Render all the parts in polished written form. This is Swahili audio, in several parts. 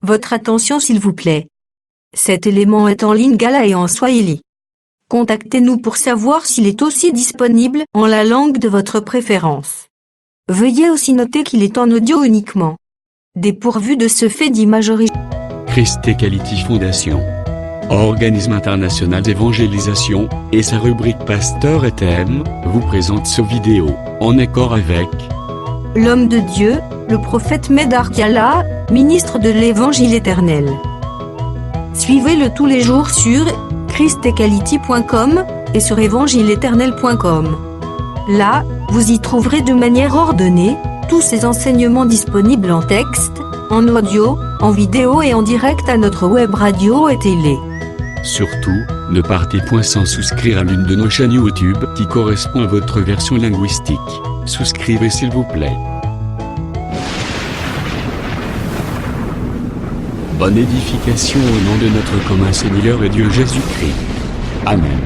Votre attention s'il vous plaît. Cet élément est en lingala et en swahili. Contactez-nous pour savoir s'il est aussi disponible en la langue de votre préférence. Veuillez aussi noter qu'il est en audio uniquement. Dépourvu de ce fait d'imagerie. Christ Equality Foundation, organisme international d'évangélisation, et sa rubrique Pasteur et Thème, vous présente ce vidéo, en accord avec L'homme de Dieu, le prophète Medar Kiala, ministre de l'Évangile éternel. Suivez-le tous les jours sur christequality.com et sur évangile-éternel.com. Là, vous y trouverez de manière ordonnée tous ces enseignements disponibles en texte, en audio, en vidéo et en direct à notre web radio et télé. Surtout, ne partez point sans souscrire à l'une de nos chaînes YouTube qui correspond à votre version linguistique. Souscrivez s'il vous plaît. Bonne édification au nom de notre commun Seigneur et Dieu Jésus-Christ. Amen.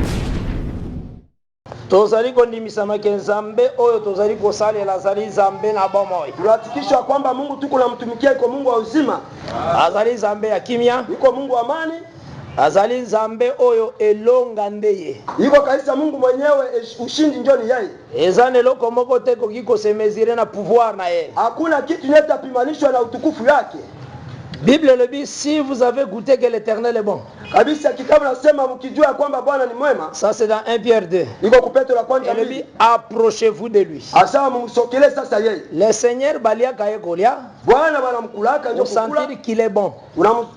Tozali kondimisama Nzambe oyo tozali kosalela azali Nzambe na bomoi. Tunahakikisha kwamba Mungu tuko namtumikia iko Mungu wa uzima. Azali Nzambe ya kimya, Iko Mungu wa amani. azali Nzambe oyo elonga ndeye. Iko kabisa Mungu mwenyewe ushindi njoni yeye. Eza neloko moko te koki kosemezire na pouvoir na ye. Hakuna kitu netapimanishwa na utukufu yake. Bible le dit, si vous avez goûté que l'Éternel est bon. Kabisa kitabu nasema mkijua kwamba Bwana ni mwema. Ça c'est dans 1 Pierre 2. Iko kupetro la kwanza Il le dit, approchez-vous de lui. Asa msokele sasa yeye. Le Seigneur balia kaye kolia. Bwana banamkulaka ndio Pour kukula. sentir qu'il est bon.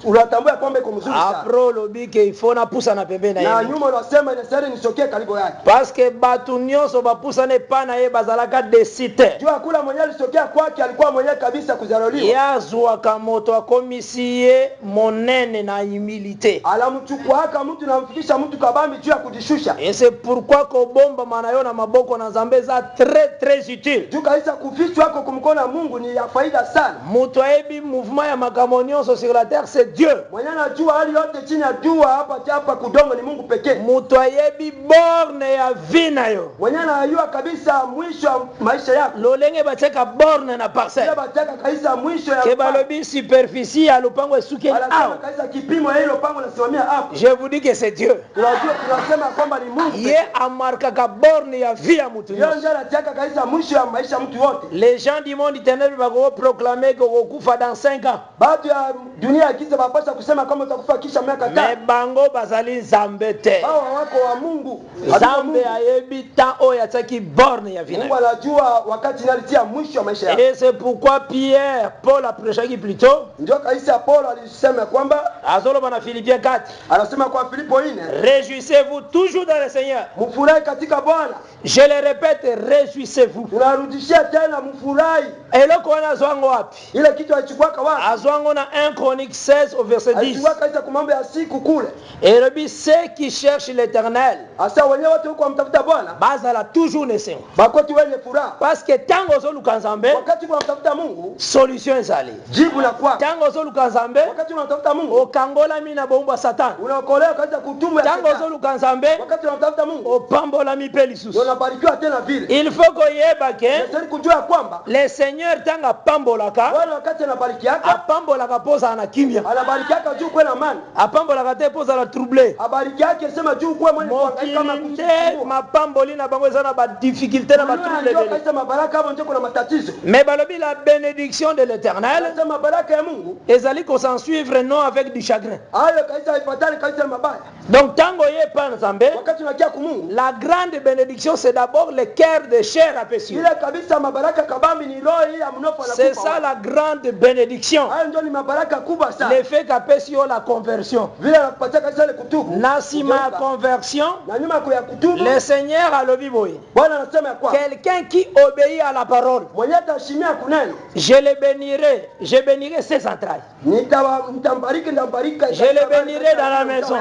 Unatambua kwamba iko mzuri sana. Apro lobi ke ifo na pusa na pembe na Na ye. nyuma unasema inastahili nisokie karibu yake. Parce que batu nyonso bapusa ne pa na ye bazalaka desite. Jua kula mwenyewe alisokea kwake alikuwa mwenyewe kabisa kuzaroliwa. Yazwaka moto akomisi ye monene na humilité. Alamchukuaka mtu namfikisha mtu kabambi juu ya kujishusha. Et c'est pourquoi kobomba manayo na maboko na Nzambe za très utile. Juu kabisa kufichwa kwako kumkona Mungu ni ya faida sana. Mutu ayebi mouvement ya makambo nyonso sur la terre c'est Dieu. Mwenyewe anajua hali yote chini ya jua hapa kudongo ni Mungu pekee. Mutu ayebi borne ya vie na yo. Mwenyewe anajua kabisa mwisho wa maisha yako. Lolenge bateka borne na parcelle. Sasa bataka kabisa mwisho ya ke balobi superficie ya lupango esuki au kabisa kipimo ya hilo pango nasimamia hapo. Je vous dis que c'est Dieu. Tunasema kwamba ni Mungu. Ye amarka ka borne ya vie ya mutu. Yeye ndiye anataka kabisa mwisho ya maisha mtu wote. Les gens du monde éternel vont proclamer que okufa dans 5 ans. Batu ya dunia ikiza bapasa kusema kama utakufa kisha miaka 5. Mais bango bazali Nzambe te. Hao wako wa Mungu. Nzambe ayebi ta oya taki borne ya vie. Mungu anajua wakati nalitia mwisho wa maisha yako. Et c'est pourquoi Pierre, Paul a prêché qui plutôt. Ndio kabisa Paulo alisema kwamba azolo bana Philippiens 4. Anasema kwa Filipo 4. Réjouissez-vous toujours dans le Seigneur. Mfurahi katika Bwana. Je le répète, réjouissez-vous. Tunarudishia tena mfurahi. Eloko wana zwango wapi? Ile kitu alichukua wapi? Azwango na 1 Chronique 16 au verset 10. Alichukua kaisa kumambo ya siku kule. Et le ceux qui cherchent l'Éternel. Asa wenyewe wote huko wamtafuta Bwana. Bazala toujours nesengo. Bakoti wenye furaha. Parce que tango zo lukanzambe. Wakati unamtafuta Mungu, solution ezali. Jibu la kwa. Tango zo lukanzambe. Wakati unamtafuta Mungu, okangola mina bomba Satan. Unaokolewa kaisa kutumwa ya Satan. Tango zo lukanzambe. Wakati unamtafuta Mungu, opambola mipeli susu. Unabarikiwa tena vile. Il faut koyeba ke Nasema kujua kwamba le Seigneur tanga pambolaka. Bwana wakati anabarikiaka, apambolaka poza na kimya. Anabarikiaka juu kwa amani. Apambolaka te poza la troublé. Abarikiake sema juu kwa mwenye kuangaika kama kusumbua. Mapamboli na bango ezana ba difficulté na ba troublé. Ndio kaisa mabaraka hapo ndio kuna matatizo. Mais balobi la bénédiction de l'Éternel. Sema baraka ya Mungu. Ezali ko s'en suivre non avec du chagrin. Ayo kaisa ifatani kaisa mabaya. Donc tango ye pa Nzambe. Wakati unakia ku Mungu. La grande bénédiction c'est d'abord le cœur de chair apaisé. Ile kabisa mabaraka kabambi ni roho ya mnofa na kufa. C'est ça la grande bénédiction. Hayo ndio ni mabaraka kubwa sana. Le fait qu'apaisé la conversion. Vile anakupatia kaisa ile kutubu. Nasima conversion. Na nyuma ya kutubu. Le Seigneur a le biboy. Bwana anasema kwa. Quelqu'un qui obéit à la parole. Mwenye atashimia kuneno. Je le bénirai. Je bénirai ses entrailles. Nitambariki ndambarika. Je le bénirai dans la maison.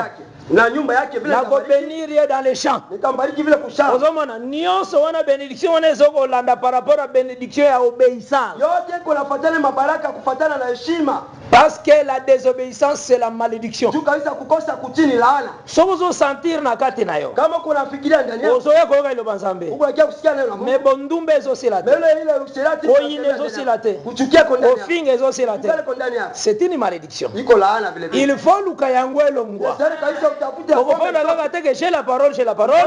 na nyumba yake vile na bénir dans les champs. nitambariki vile kushamba. Ozomona nyonso wana bénédiction wana ezokolanda par rapport à bénédiction ya obéissance. Yote kunafuatana mabaraka kufuatana na heshima. Parce que la désobéissance c'est la malédiction. Juu kabisa kukosa kutini laana. Soko zo sentir na kati na yo. Kama kuna fikiria ndani yako. Ozoya koyoka ilo banzambe. Unakia kusikia neno la Mungu. Mais bondumbe ezosilate. Mele ile usilati. Oyine ezosilate. Kuchukia kwa ndani. Ofinga ezosilate. Kwa ndani yako. C'est une malédiction. Iko laana vile vile. Il faut luka yangu elongwa. Sasa kabisa utafute Quand la parole.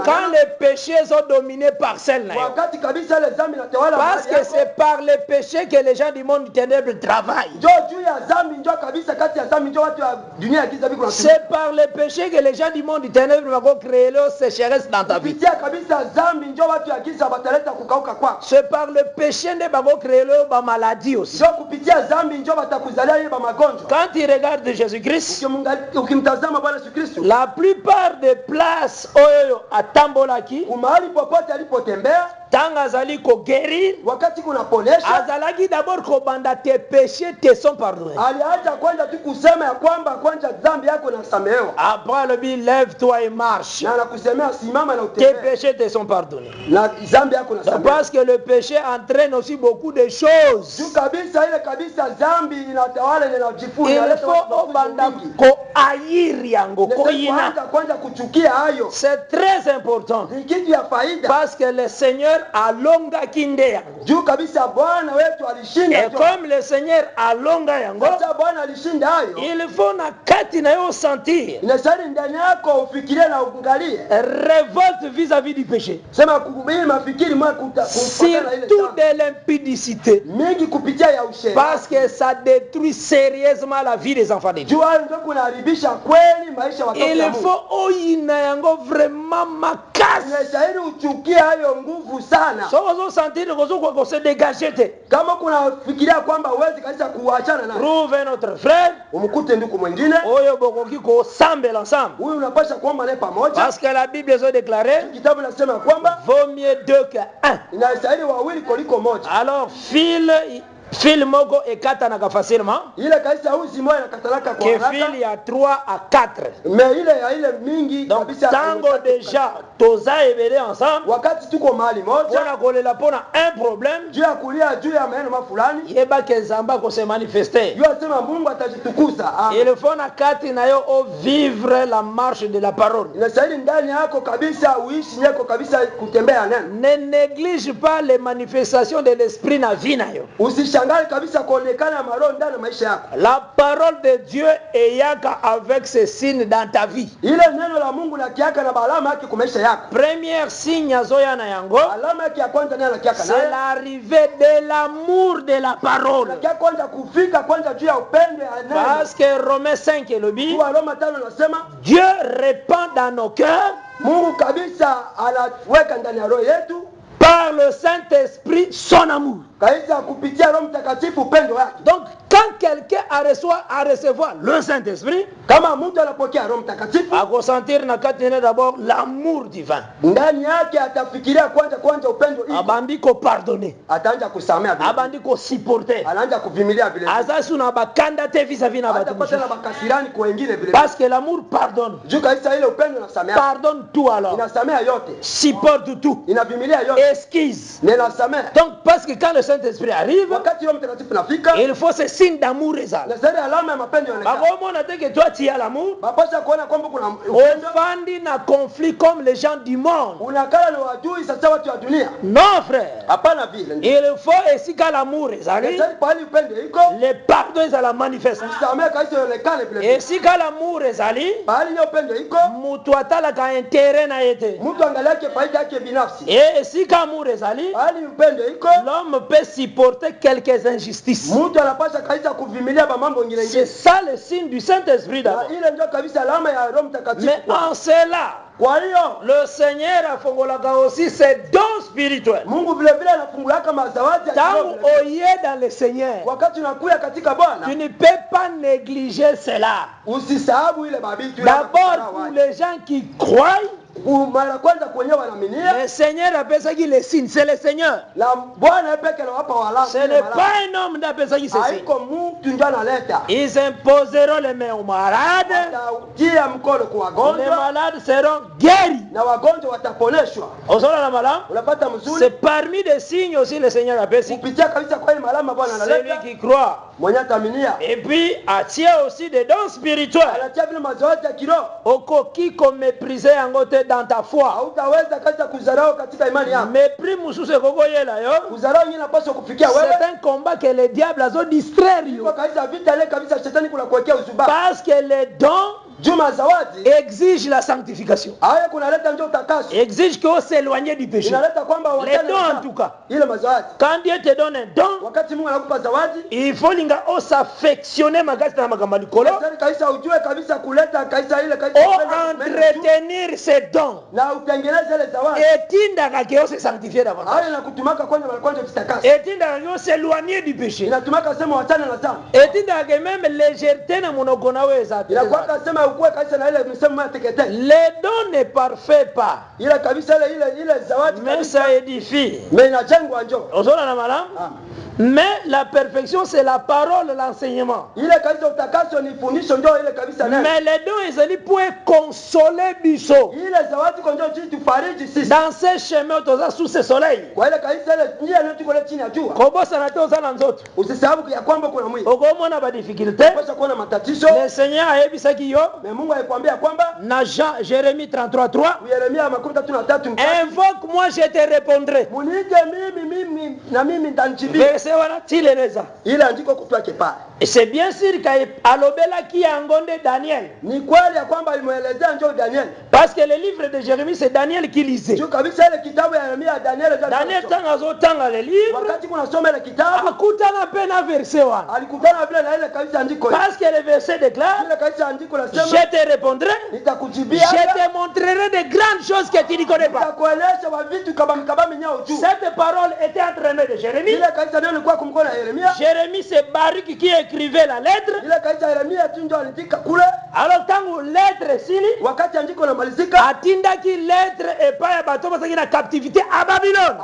Quand les péchés sont dominés par celle-là. Parce que c'est par les péchés que les gens du monde du ténèbre travaillent. C'est par les péchés que les gens du monde du ténèbre vont créer leur sécheresse dans ta vie. C'est par le péché que vont créer leur maladie aussi. Quand tu regardes Jésus-Christ, la plupart des places oyo atambolaki mahali popote alipotembea tant azali ko guérir wakati kuna ponesha azalaki d'abord kobanda tes péchés te sont pardonnés. Aliacha kwanza tu kusema ya kwamba kwanza dhambi yako inasamehewa. Après le dit lève-toi et marche. Na anakusemea simama na utembee. Tes péchés te sont pardonnés. Na dhambi yako inasamehewa. Parce que le péché entraîne aussi beaucoup de choses. Tu kabisa ile kabisa dhambi inatawala na inajifunza. Il faut obanda ko haïr yango ko ina. Kwanza kuchukia hayo. C'est très important. Ni kitu ya faida. Parce que le Seigneur alonga kinde yango. Juu kabisa Bwana wetu alishinda. Et comme le Seigneur alonga yango, sasa Bwana alishinda hayo. Il faut na kati na yo sentir. Inasali ndani yako ufikirie na uangalie. Révolte vis-à-vis du péché. Sema kuhubiri mafikiri mwa surtout de l'impudicité. Mingi kupitia ya usherati. Parce que ça détruit sérieusement la vie des enfants de Dieu. Juu hayo ndio kunaharibisha kweli maisha watoto wa Mungu. Il faut oina yango vraiment makasi. Inastahili uchukie hayo nguvu sana. So wazo sentir ko se dégager te. Kama kuna fikiria kwamba huwezi kabisa kuachana naye. Trouve notre frère. Umkute ndugu mwingine. Oyo bokoki ko sambela ensemble. Huyu unapasha kuomba naye pamoja. Parce que la Bible est déclarée. Kitabu nasema kwamba vaut mieux deux que un. Inastahili wawili kuliko moja. Alors fil moko ekatanaka facilement. Ile kabisa uzi moja nakatanaka kwa haraka. Que fil ya 3 à 4. Mais ile mingi kabisa. Tango déjà toza ebele ensemble. Wakati tuko mahali moja. Pona kolela pona un problème. Juu ya kulia juu ya maneno mafulani. Yeba ke nzamba ko se manifester. Yeye asema Mungu atajitukuza. Il faut na kati na yo o vivre la marche de la parole. Inastahili ndani yako kabisa uishi yako kabisa kutembea neno. Ne néglige pas les manifestations de l'esprit na vie na yo. Usishangae kabisa kuonekana maroho ndani ya maisha yako. La parole de Dieu eyaka avec ses signes dans ta vie. Ile neno la Mungu na kiaka na alama yake kwa maisha yako. Première signe azoya na yango. Alama yake ya kwanza neno la kiaka nayo. C'est l'arrivée de l'amour de la parole. Na kiaka kwanza kufika kwanza juu ya upendo ya neno. Parce que Romains 5 elobi. Kwa Roma 5 nasema Dieu répand dans nos cœurs. Mungu kabisa anaweka ndani ya roho yetu par le Saint-Esprit son amour. Donc quand quelqu'un a recevoir le Saint-Esprit, a ressentir na katene d'abord l'amour divin. Abandi ko pardonner. Abandi ko supporter. Azasu na bakanda te vis-à-vis na batu. Parce que l'amour pardonne. Pardonne tout alors. Supporte tout. Esquisse. Donc parce que quand le Saint-Esprit arrive, il faut ce signe d'amour et ça. Que toi tu as l'amour. On na conflit comme les gens du monde. Non frère. Il faut ici qu'à l'amour et ça. Les pardons à la manifestation. Et si qu'à l'amour et ça. Mutu atala ka intérêt na yete. Et si qu'amour et ça. L'homme peut supporter quelques injustices. C'est ça le signe du Saint-Esprit d'abord. Mais en cela, le Seigneur a fongolaka aussi ses dons spirituels. Tant oyé dans le Seigneur, tu ne peux pas négliger cela. D'abord pour les gens qui croient, mara kwanza kwenye wanaaminia. Le Seigneur apesaki les signes, c'est le Seigneur. La Bwana peke wapa wala. Ce n'est pas un homme d'apesaki ces signes. Haiko mtu ndio analeta. Ils imposeront les mains aux malades. Watatia mkono kwa wagonjwa. Les malades seront guéris. Na wagonjwa wataponeshwa. Osona na malam. Unapata mzuri. C'est parmi des signes aussi le Seigneur apesi. Kupitia kabisa kwa ile malama Bwana analeta. Celui qui croit. Mwenye ataminia. Et puis attire aussi des dons spirituels. Anatia vile mazoezi ya kiroho. Okoki ko mépriser yango te dans ta foi. Hautaweza kaza kuzarau katika imani yako. Mépris mususu koko yela yo. Kuzarau nyingine napaswa kufikia wewe. C'est un combat que le diable azo distraire yo. Kwa kabisa vita ile kabisa shetani kuna kuwekea uzuba. Parce que les dons Juma zawadi exige la sanctification. Haya kunaleta ndio utakaso. Exige que on s'éloigne du péché. Inaleta kwamba Les dons en tout cas. Ile mazawadi. Quand Dieu te donne un don, Wakati Mungu anakupa zawadi, il faut linga o s'affectionner magasi na magamba likolo. Sasa kabisa ujue kabisa kuleta kabisa ile kabisa. O entretenir ces dons. Na utengeneze ile zawadi. Etinda kake o se sanctifier davantage. Haya nakutumaka kwanza mara kwanza kitakaso. Etinda kake o s'éloigner du péché. Inatumaka sema wachana na dhambi. Etinda kake même légèreté na monoko na weza. Inakuwa sema ukue kabisa na ile msemo ya tekete. Les dons ne parfait pas. Ile kabisa ile zawadi mais ça édifie. Mais inajengwa njoo. Osona na malam. Mais la perfection c'est la parole, l'enseignement. Ile kabisa utakaso ni fundisho ndio ile kabisa neno. Mais les dons ezali pour consoler biso. Ile zawadi kwa ndio tufariji sisi. Dans ces chemins toza sous ce soleil. Kwa ile kabisa ile njia ile tuko chini ya jua. Kobosa na toza na nzoto. Usisahau ya kwamba kuna mwili. Okomona ba difficulté. Unapaswa kuona matatizo. Le Seigneur ayebisaki yo. Mais Mungu alikwambia kwamba Na Jean Jérémie 33:3. Yeremia 33:3. Invoque moi je te répondrai. Munike mimi na mimi nitanjibu. Verset wana tileneza. Ile andiko kutwake pale. Et c'est bien sûr qu'alobela qui angonde Daniel. Ni kweli ya kwamba alimuelezea njoo Daniel. Parce que le livre de Jérémie c'est Daniel qui lisait. Juu kabisa ile kitabu ya Yeremia Daniel. Daniel tangazo tanga le livre. Wakati kuna soma ile kitabu akutana pena verset wana. Alikutana vile na ile kabisa andiko. Parce que le verset déclare ile kabisa andiko la sema je te répondrai. Nitakujibia. Je te montrerai de grandes choses que tu ne connais pas. Nitakueleza wa vitu kama nyao juu. Cette parole était entre les mains de Jérémie. Ile kabisa ndio ilikuwa kumkono Yeremia. Jérémie c'est Baruch qui écrivait la lettre. Ile kabisa Yeremia tu ndio aliandika kule. Alors tangu lettre sili wakati andiko namalizika atindaki lettre epai ya bato basaki na captivité à Babylone.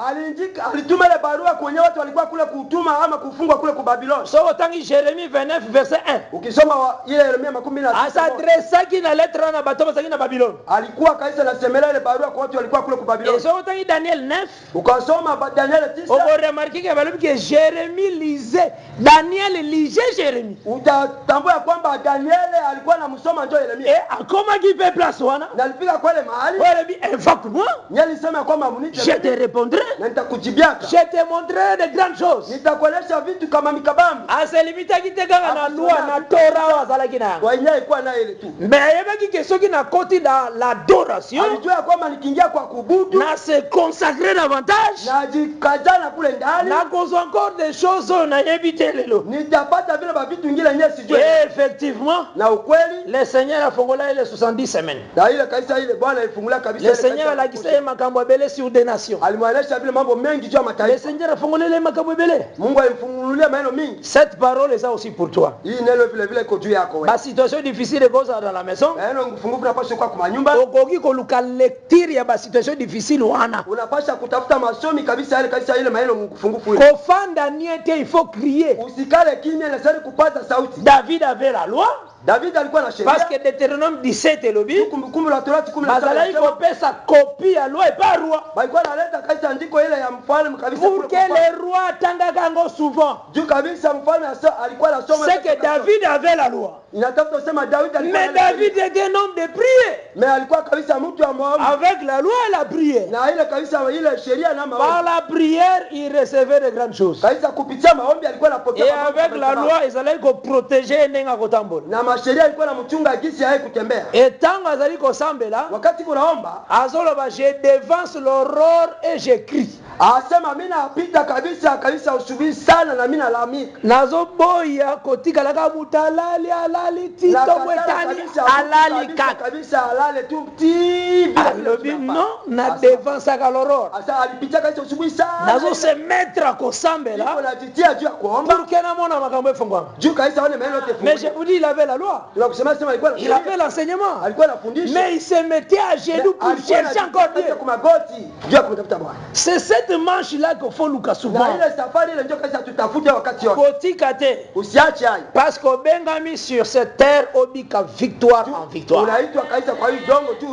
Alituma ile barua kwenye watu walikuwa kule kutuma ama kufungwa kule ku Babylone. So tangi Jérémie 29 verset 1. Ukisoma ile Yeremia 19 asadresaki na lettre na bato basaki na Babylone. Alikuwa kaisa nasemela ile barua kwa watu walikuwa kule ku Babylone. So tangi Daniel 9 ukasoma Daniel 9 on remarque que balobi que Jérémie lisait Daniel lisait Jérémie. Utatambua kwamba Daniel alikuwa anamsoma njoo Yeremia. Comment qui fait place wana? Na alifika kwa ile mahali. Wewe bi invoque-moi. Nilisema kwamba munite. Je te répondrai. Na nitakujibiaka. Je te montrerai de grandes choses. Nitakueleza vitu kama mikabambi. Aselimita kitengana na loi na Torah wazalaki na. Wanya ilikuwa na ile tu. Mais yebaki que soki na koti dans l'adoration. Alijua kwamba nikiingia kwa kubudu na se consacrer davantage. Na jikazana kule ndani. Na cause encore des choses na yebite lelo. Nitapata vile vitu vingine nyinyi sijui. Effectivement. Na ukweli le Seigneur a fongola ile 70 semaines. Na ile kaisa ile Bwana alifungula kabisa. Le Seigneur la kisema makambo bele sur des nations. Alimweleza vile mambo mengi juu ya mataifa. Le Seigneur a fongola ile makambo bele. Mungu alimfungulia maneno mingi. Cette parole est ça aussi pour toi. Hii neno vile vile iko juu yako wewe. Ba situation difficile koza dans la maison. Neno ngufunguka unapaswa kwa kwa nyumba. Okoki ko luka lecture ya ba situation difficile wana. Unapaswa kutafuta masomi kabisa ile kaisa ile maneno ngufungufu ile. Kofanda niente il faut crier. Usikale kimya na sasa kupaza sauti. David avait la loi. David alikuwa na sheria. Parce que Deutéronome 17 lobi. Kumbukumbu la Torati 17. Bazala iko pesa copie ya loi pas roi. Balikuwa analeta kaisa andiko ile ya mfalme kabisa. Pour que les rois tangaka ngo souvent. Juu kabisa mfalme alikuwa anasoma. C'est que David avait la loi. Inatafuta kusema David alikuwa. Mais David était un homme de prière. Mais alikuwa kabisa mtu wa maombi. Avec la loi et la prière. Na ile kabisa ile sheria na maombi. Par la prière il recevait de grandes choses. Kabisa kupitia maombi alikuwa anapokea. Et avec la loi ils allaient ko protéger ndenga kotambola. Na masheria alikuwa anamchunga gisi yake kutembea. Et tant azali ko sambela wakati kunaomba azoloba je devance l'aurore et j'écris. Asema mimi napita kabisa usubiri sana na mimi nalamika. Nazo boya kotika laka mutalali ala alali tito mwetani alali kabisa alale tu petit alobi non na devant sa kaloror asa alipita kabisa usubuhi sana nazo se mettre à kosambela pour la titia Dieu kuomba pour que na mona makambo efungwa Dieu kabisa one maana yote mais je vous dis il avait la loi tunakusema sema alikuwa il avait l'enseignement alikuwa anafundisha mais il se mettait à genoux pour chercher encore Dieu kwa magoti Dieu akumtafuta Bwana c'est cette manche là qu'il faut luka souvent na ile safari ile ndio kabisa tutafute wakati yote kotika te usiache hai parce que bengami sur cette terre obika victoire en victoire unaitwa kabisa kwa hiyo dongo tu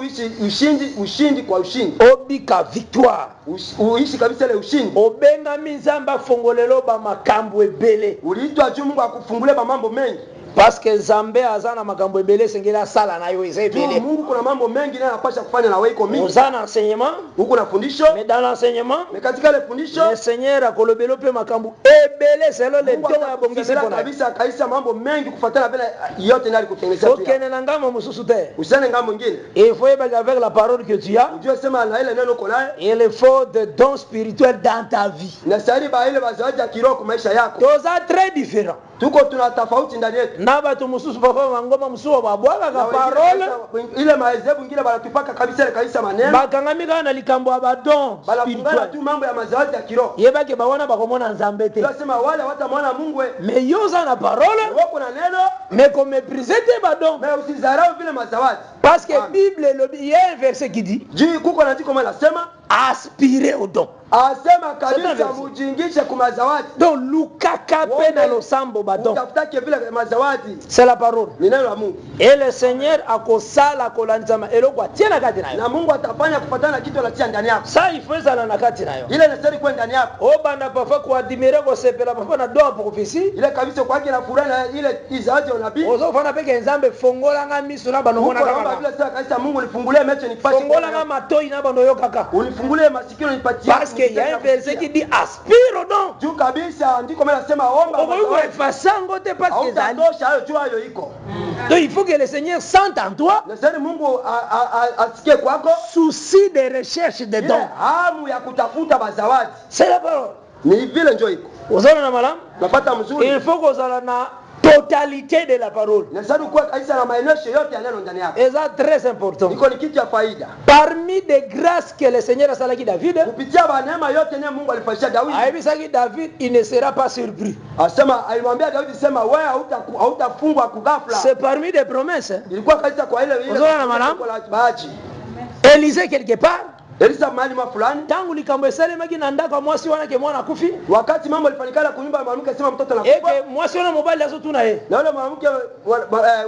ushindi kwa ushindi obika victoire uishi kabisa ile ushindi obengami nzamba fongolelo ba makambo ebele uliitwa juu Mungu akufungule ba mambo mengi parce que Nzambe azana makambo ebele sengela sala na yo ezebele Mungu kuna mambo mengi naye anapasha kufanya na wewe iko mingi uzana enseignement huko na fundisho mais dans l'enseignement mais katika ile fundisho le Seigneur akolobelo pe makambo ebele selo le don ya bongisi pona kabisa kaisa mambo mengi kufuatana vile yote ndali kutengeneza tu okene na ngamo mususu te usane ngamo nyingine il faut être avec la parole que tu as Dieu sema na ile neno uko naye il faut de dons spirituels dans ta vie na sari ba ile bazawaji ya kiroho kwa maisha yako toza très différent tuko tuna tofauti ndani yetu na batu mususu bako mangoma musuwa babwaga ka parole ile maezebu ngine balatupaka kabisa ile kabisa maneno bakangami kana likambo abadon spirituel tu mambo ya mazawaji ya kiroho yebake bawana bakomona Nzambe te tunasema wale watamwona Mungu mais yoza na parole wako na neno mais comme mépriser te badon mais usizarau vile mazawaji parce que Bible il y a un verset qui dit juu kuko na tiko mala sema aspirer au don asema kabisa mujingishe kwa mazawaji donc lukaka pe na losambo badon utafutake vile mazawaji c'est la parole ni neno la Mungu et le Seigneur akosala kolanzama eloko atiena kati nayo na Mungu atafanya kufuatana na kitu anatia ndani yako ça il faut ça na kati nayo ile nasema kwa ndani yako obanda pafa kwa admirer ko sepela pafa na doa prophétie ile kabisa kwa kile na furaha na ile izaje unabii ozo fana peke Nzambe fongola nga miso na banongona kama vile sasa kabisa Mungu nifungulie macho nipate fongola nga matoi na bando yo kaka unifungulie masikio nipatie parce que il y a un verset qui dit aspire au don juu kabisa ndiko mimi nasema omba oko efasango te parce que zali tosha hayo juu hayo iko donc il faut que le Seigneur sente en toi nasema Mungu asikie kwako souci de recherche de dons hamu ya kutafuta bazawadi c'est la parole ni vile njoo iko uzana na malam napata mzuri il faut que na totalité de la parole nasema kwa kabisa na maelezo yote yaneno ndani yako et ça très important iko ni kitu ya faida parmi des grâces que le Seigneur a salaki David kupitia neema yote ne Mungu alifanyia Daudi aibisaki David il ne sera pas surpris asema alimwambia Daudi sema wewe hautafungwa kugafla c'est parmi des promesses ilikuwa kabisa kwa ile uzana na malam baadhi Élisée quelque part Elisa mahali fulani tangu likambo esalemaki na ndako mwasi wana ke mwana kufi wakati mambo yalifanyikana kunyumba ya mwanamke sema mtoto anakufa eke mwasi wana mobali azotuna ye na yule mwanamke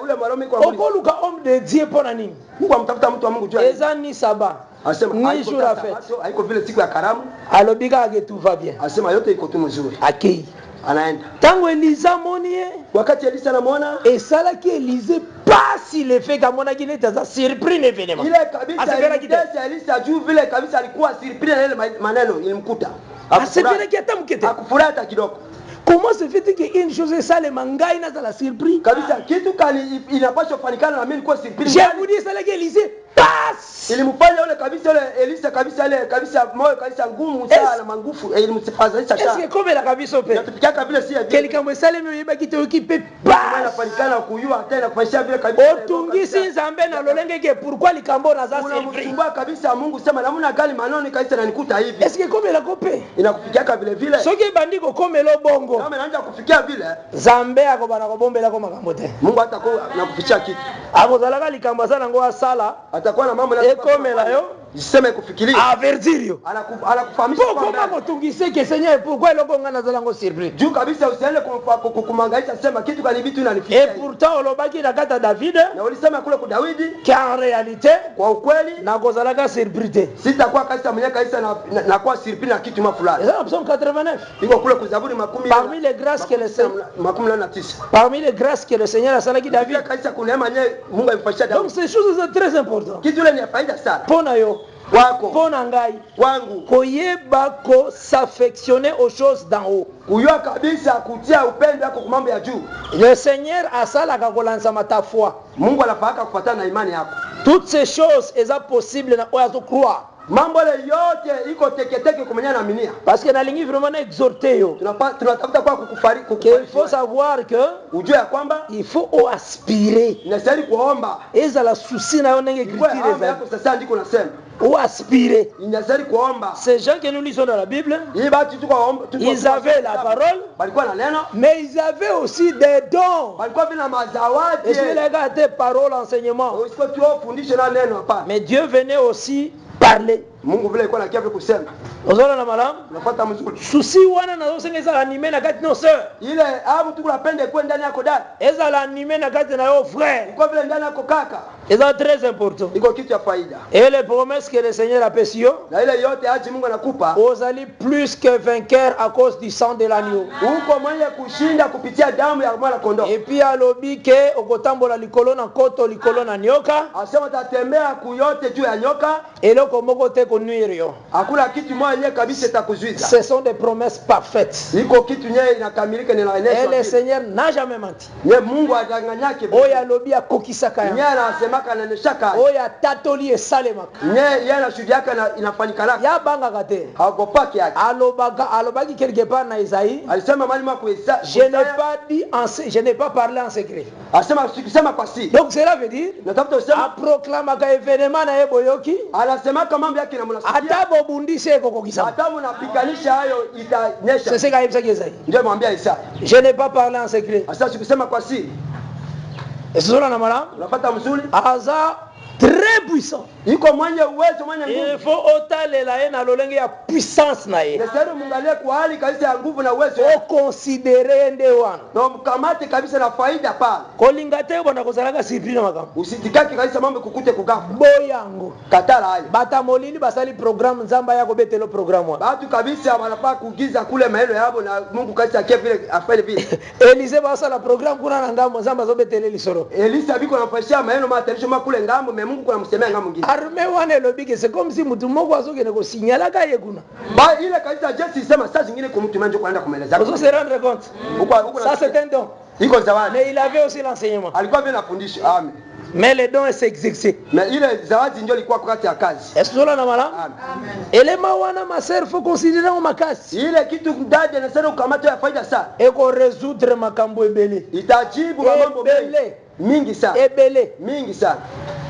ule mwanaume kwa Mungu okoluka homme de Dieu pona nini Mungu amtafuta mtu wa Mungu juu eza ni saba asema ni jour à fête haiko vile siku ya karamu alobika ake tout va bien asema yote iko tu mzuri akei anaenda tango Elisa monie wakati Elisa anamuona esalaki Élisée pas si le fait kamonaki neti aza surpris na événement ile kabisa Elisa juu vile kabisa alikuwa surpris na ile maneno ilimkuta asepelaki ata mukete akufurahi hata kidogo. Comment se fait-il qu'une chose sale mangai na la surprise kabisa kitu kali inapaswa kufanikana na mimi nilikuwa surprise je vous dis ça là Élisée passe ilimfanya yule kabisa yule Elisa kabisa ile kabisa moyo kabisa ngumu sana mangufu ilimsifadhaisha sana. Est-ce que comme la kabisa pe natupikia kabisa si hivi quelqu'un me sale me yeba kito okipe pas inafanikana kuyua tena kufanyia vile kabisa otungisi Nzambe na lolenge ke pourquoi likambo na za surprise unamsumbua kabisa Mungu sema namna gani maneno kabisa nanikuta hivi. Est-ce que comme la kope inakufikia vile vile soki bandiko comme lo bongo kama anaanza kufikia vile Nzambe akobana kobombela ko makambo te Mungu atakuwa nakufikia kitu akozalaka likambo sana ngo asala atakuwa na mambo na ekomela yo jiseme kufikiria avertirio anakufahamisha kwamba kutungise ke Seigneur pourquoi loko ngana zala ngo surprise juu kabisa usiende kumangaisha sema kitu kani vitu inanifikia et pourtant olobaki na kata David na ulisema kule kwa Daudi en réalité kwa ukweli na kozalaka surprise sitakuwa kabisa mwenye kabisa na kwa surprise na kitu fulani. C'est Psaume 89 iko kule kwa Zaburi 10 parmi les grâces que le Seigneur 19 parmi les grâces que le Seigneur a salaki David kabisa kuna neema Mungu amfanyia Daudi. Donc ces choses sont très importantes kitu ile ni faida sana pona yo wako pona ngai wangu koyeba ko s'affectionner aux choses d'en haut kuyua kabisa kutia upendo wako kwa mambo ya juu. Le Seigneur asalaka kolanza ta foi Mungu anafaka kufuatana na imani yako. Toutes ces choses eza possible na oya to croire mambo le yote iko teketeke kumenya na minia. Parce que nalingi vraiment exhorter yo. Tunatafuta kwa kukufariki. Il faut savoir que ujue ya kwamba il faut aspirer. Inastahili kuomba. Eza la souci na yonenge écriture eza. Sasa ndiko nasema. Ou aspirer. Inastahili kuomba. Ces gens que nous lisons dans la Bible, ils avaient la parole, mais ils avaient aussi des dons. Et je les gars étaient parole, enseignement. Mais Dieu venait aussi parler. Mungu vile alikuwa anakia kusema. Unaona na malamu? Unafuata mzuri. Susi wana na usengeza anime na kati no sœur. Ile hapo tu kunapenda kwa ndani yako dada. Eza la anime na kati na yo frère. Kwa vile ndani yako kaka. Eza très important. Iko kitu ya faida. Et les promesses que le Seigneur a pesio. Na ile yote aje Mungu anakupa. Vous allez plus que vainqueur à cause du sang de l'agneau. Uko mwenye kushinda kupitia damu ya mwana kondoo. Et puis alobi ke okotambola likolo na koto likolo na nyoka. Asema tatembea kuyote juu ya nyoka. Eloko moko te konuire yo. Hakuna kitu moja kabisa itakuzuiza. Ce sont des promesses parfaites. Iko kitu nye inakamilika ni inaonyesha. Et le Seigneur n'a jamais menti. Ye Mungu adanganyake. Oya lobi akokisaka ya. Nye anasemaka na neshaka. Oya tatoli esalemaka. Nye yana shuhudiaka na inafanyika lako. Ya banga kate. Hakopaki yake. Alobaki quelque part na Isaïe. Alisema mali mwa kuesa. Je n'ai pas parlé en secret. Asema sikisema kwa si. Donc cela veut dire. Natafuta usema. A proclama ka événement na eboyoki. Anasema kama mambo yake na mnasikia. Atabo bundise kokokisa. Hata mnapiganisha hayo itanyesha. C'est ce qu'a dit Isaïe. Ndio mwambia Isa. Je n'ai pas parlé en secret. Asa sikisema kwa si. Esola na mala. Unapata mzuri. Aza très puissant. Iko mwenye uwezo mwenye nguvu. Il faut otalela ye na lolenge ya puissance na ye. Nesero mungalie kwa hali kabisa ya nguvu na uwezo. O considérer ende wana. Na mkamate kabisa na faida pale. Kolinga te bwana kozalaka surpris na makambo. Usitikaki kabisa mambo kukute kugafa. Boyango. Katala hayo. Bata molili basali programme nzamba yako betelo programme wa. Batu kabisa wanafaa kugiza kule maelo yabo na Mungu kabisa akie vile afanye vile. Elise basa la programme kuna na ngambo nzamba zo betele lisoro. Elisa biko anafashia maelo materisho makule ngambo me Mungu kuna msemea ngambo ngine. Arme wane lobike c'est comme si mtu moko azogene ko signala ka yekuna. Ba ile kabisa Jesse sema saa zingine kwa mtu manje kwenda kumeleza. Vous se rendre compte. Ça c'est un don. Iko zawadi. Mais il avait aussi l'enseignement. Alikuwa vile anafundisha. Amen. Mais les dons s'exercer. Mais ile zawadi ndio ilikuwa wakati ya kazi. Est-ce que na mala? Amen. Elema wana ma sœur faut considérer au makasi. Ile kitu dada na sasa ukamata ya faida sana. Eko résoudre makambo ebele. Itajibu mambo mingi sana. Ebele. Mingi sana.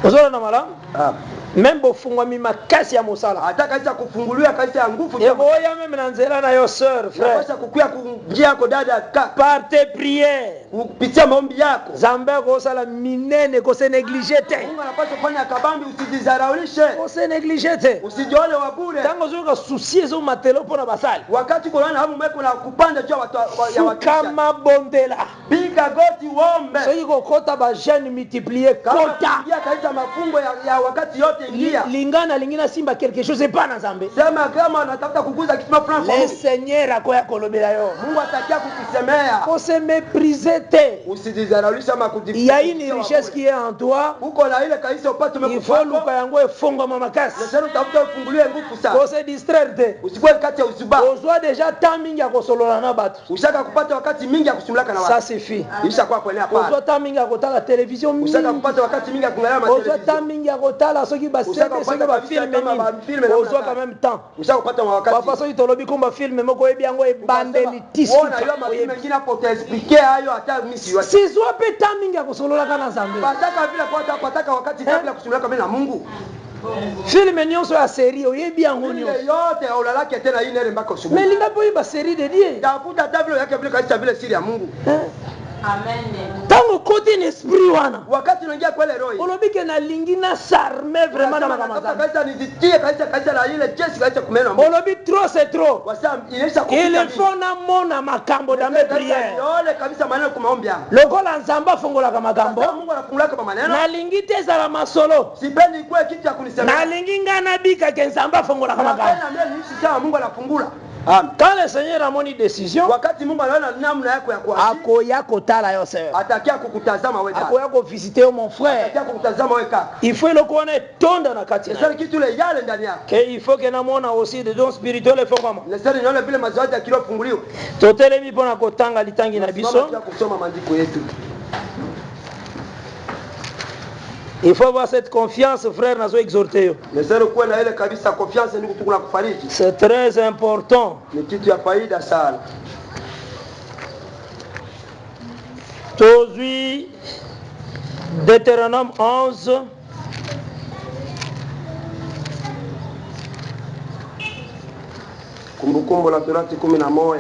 Ozona na mala? Amen. Même bofungwa mi makasi ya mosala. Hata kaisa kufunguliwa kaisa ya nguvu. Ego ya même na nzela na yo sœur frère. Kaisa kukuya kunjia yako dada ka. Par tes prières. Kupitia maombi yako. Zambe ko sala minene ko se négliger te. Mungu anapaswa kufanya kabambi usijizaraulishe. Ko se négliger te. Usijione wa bure. Tango zuka souci zo matelo pona basali. Wakati kuna hamu meko na kupanda juu ya watu. Kama bondela. Piga goti uombe. So iko kota ba jeune multiplier kota. Ingia kaisa mafungo ya wakati yote. Lingana lingina simba quelque chose et pas na Zambé. Sema kama unatafuta kukuza kitu fulani kwa Mungu. Le Seigneur akoya kolobela yo. Mungu atakia kukusemea. Faut se mépriser te. Usijidharaulisha ama Il y a une richesse qui est en toi. Uko na ile kaisa upate umekufa. Il faut luka yango efonga mama kasi. Na sasa utafuta ufungulie nguvu sana. Faut se distraire te. Usikuwe kati ya usuba. Ozwa déjà temps mingi ya kosolola na batu. Ushaka kupata wakati mingi ya kusimulaka na watu. Ça suffit. Isha kwa kuelea pale. Ozwa temps mingi ya kotala television mingi. Ushaka kupata wakati mingi ya kuangalia matelevision. Ozwa temps mingi ya kotala soki ba film quand même temps. Papa soki tolobi komba film moko ebi yango ebandeli tisu. Sizwa pe timing ya kosolola kana Nzambe. Pataka wakati kabla kusimulaka na Mungu. Film nyonso ya série oyebi yango nyonso. Yote aulalaki tena hii nere mpaka usubuhi. Mais linga boyi ba série de Dieu. Tafuta tablo yake vile kaisa vile siri ya Mungu. Amen. Tango côté esprit wana. Wakati unaingia kwa ile roho. Olobike na lingina s'armer vraiment na makamasa. Kaisa nijitie kaisa la ile Jesse kaisa kumena. Olobi trop c'est trop. Wasam inesha kupita. Il faut na mona makambo dans mes prières. Yole kabisa maneno kwa maombi yangu. Lokola Nzamba fongola kama makambo. Mungu anafungula kwa maneno. Na lingite za la masolo. Sipendi kwa kitu cha kunisemea. Na linginga na bika ke Nzamba fongola kama makambo. Na mimi niishi sawa Mungu anafungula. Quand le Seigneur a moni décision, wakati Mungu anaona namna yako ya kuachi, akoya kotala yo sœur. Atakia kukutazama wewe kaka. Akoya ko visiter mon frère. Atakia kukutazama wewe kaka. Il faut le connaître tonda na kati. C'est kitu le yale ndani yako. Que il faut que na mona aussi de dons spirituels faut comment. Le Seigneur nione vile mazoezi ya kilo funguliwa. Totelemi pona kotanga litangi na biso. Kusoma maandiko yetu. Il faut avoir cette confiance, frère, nazo exhorté. Mesero kuwa na ile kabisa confiance ni kutukuna kufariji. C'est très important. Ni kitu ya faida sana. Tozui Deutéronome 11 Kumbukumbu la Torati 11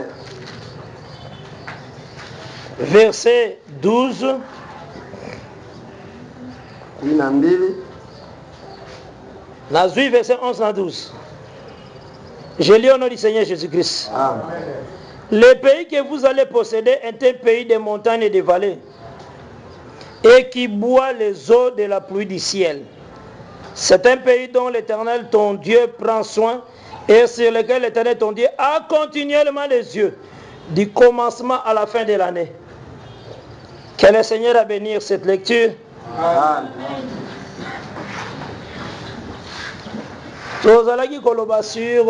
verset 12 12 Nazui verset 11 à 12. Je lis au nom du Seigneur Jésus-Christ. Amen. Le pays que vous allez posséder est un pays de montagnes et de vallées et qui boit les eaux de la pluie du ciel. C'est un pays dont l'Éternel ton Dieu prend soin et sur lequel l'Éternel ton Dieu a continuellement les yeux du commencement à la fin de l'année. Que le Seigneur a bénir cette lecture. Amen. Nous allons koloba sur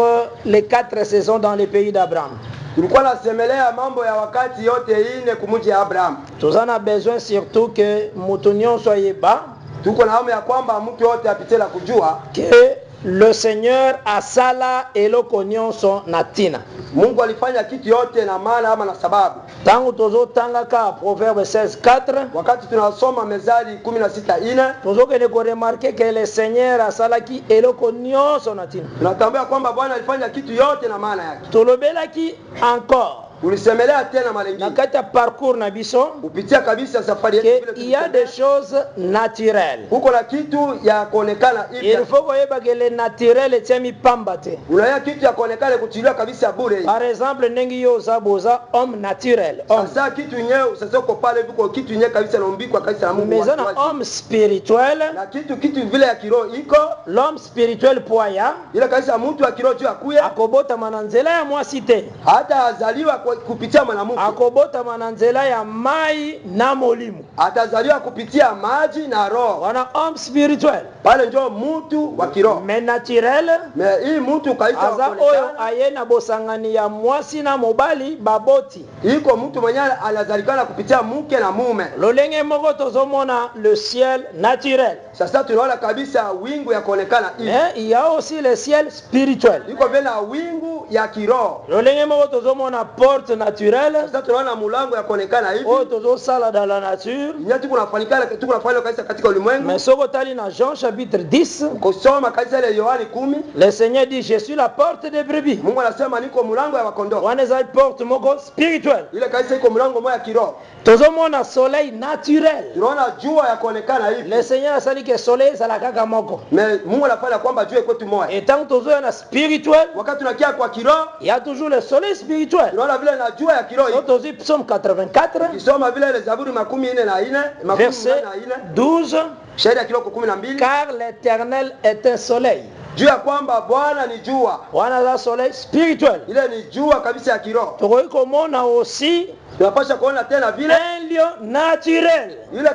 les 4 saisons dans le pays d'Abraham. Tulikuwa nasemelea mambo ya wakati yote ine kumuji ya Abraham. Nous avons besoin surtout que mutunion soit yeba. Tuko na hamu ya kwamba mtu yote apite la kujua Que le Seigneur asala eloko nyonso na tina. Mungu alifanya kitu yote na maana ama na sababu. Tangu tozo tangaka Proverbe 16:4. Wakati tunasoma Mezali 16:4, tozo kene ko remarquer que le Seigneur asala ki eloko nyonso na tina. Tunatambua kwamba Bwana alifanya kitu yote na maana yake. Tolobelaki encore. Ulisemelea tena mara nyingine. Nakata parcours na biso. Upitia kabisa safari yetu vile. Il y a des choses naturelles. Huko na kitu ya kuonekana hivi. Il faut koyeba que le naturel tiami pambate. Unaya kitu ya kuonekana kutiliwa kabisa bure. Par exemple nengi yo zaboza homme naturel. Sasa kitu nyeo sasa uko pale viko kitu nyeo kabisa naombikwa kabisa na Mungu. Mais un homme spirituel. Na kitu vile ya kiroho iko. L'homme spirituel poya. Ile kabisa mtu wa kiroho juu akuye. Akobota mananzela ya mwasite. Hata azaliwa kupitia mwanamke. Akobota mananzela ya mai na molimu. Atazaliwa kupitia maji na roho. Wana homme spirituel. Pale ndio mtu wa kiroho. Mais naturel. Mais hii mtu kaisa aza oyo ayena bosangani ya mwasi na mobali baboti. Iko mtu mwenyewe anazalikana kupitia mke na mume. Lolenge moko tozomona le ciel naturel. Sasa tunaona kabisa wingu ya kuonekana hivi. Il y a aussi le ciel spirituel. Iko vile wingu ya kiroho. Lolenge moko tozomona porte naturelle. Sasa tunaona mulango ya kuonekana hivi. O tozo sala dans la nature. Nyati kunafanyika kabisa katika ulimwengu. Mais soko tali na Jean chapitre 10. Kusoma kabisa ile Yohani 10. Le Seigneur dit je suis la porte des brebis. Mungu anasema niko mulango ya kondoo. Waneza porte moko spirituel. Ile kabisa iko mulango moja ya kiroho. Tozomona soleil naturel. Tunaona jua ya kuonekana hivi. Le Seigneur a sali que soleil sala kaka moko. Mais Mungu anafanya kwamba jua iko tu moja. Et tant tozo na spirituel. Wakati tunakia kwa kiroho, il y a toujours le soleil spirituel. Tunaona vile na jua ya kiroho. Tozo psaume 84. Kisoma vile ile Zaburi 14:4, verset 12. Shairi ya kiroho 12. Car l'Éternel est un soleil. Jua kwamba Bwana ni jua. Bwana za soleil spirituel. Ile ni jua kabisa ya kiroho. Tokoiko mona aussi. Tunapaswa kuona tena vile un lion naturel. Ile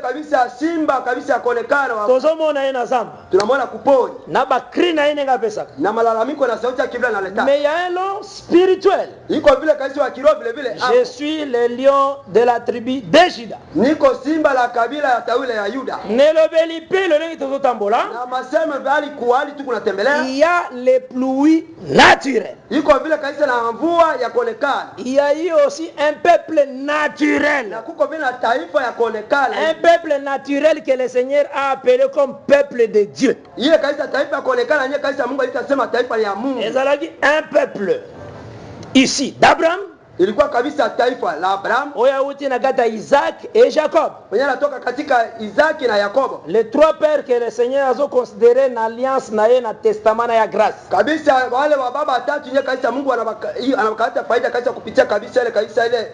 kabisa simba kabisa kuonekana. Tozomona ina zamba. Tunamwona kupori. Na bakri na ine ngapesa. Na malalamiko na sauti ya kibla na leta. Mais il y a un lion spirituel. Iko vile kabisa wa kiroho vile. Je suis le lion de la tribu de Juda. Niko simba la kabila ya tawile ya Yuda. Nelobeli pe le nengi tozotambola. Na maseme bali kuali tu kunatembelea. Il y a les pluies naturelles. Iko vile kabisa na mvua ya kuonekana. Il y a aussi un peuple naturel. Na kuko vile taifa ya kuonekana. Un peuple naturel que le Seigneur a appelé comme peuple de Dieu. Ile kabisa taifa ya kuonekana nye kabisa Mungu alitasema taifa ya Mungu. Ezalaki un peuple ici d'Abraham. Ilikuwa kabisa taifa la Abraham. Oya uti na kata Isaac et Jacob. Mwenye anatoka katika Isaac na Yakobo. Les trois pères que le Seigneur a considéré na alliance na ye na testament na ya grâce. Kabisa wale wa baba watatu nye kabisa Mungu anabakata faida kabisa kupitia kabisa ile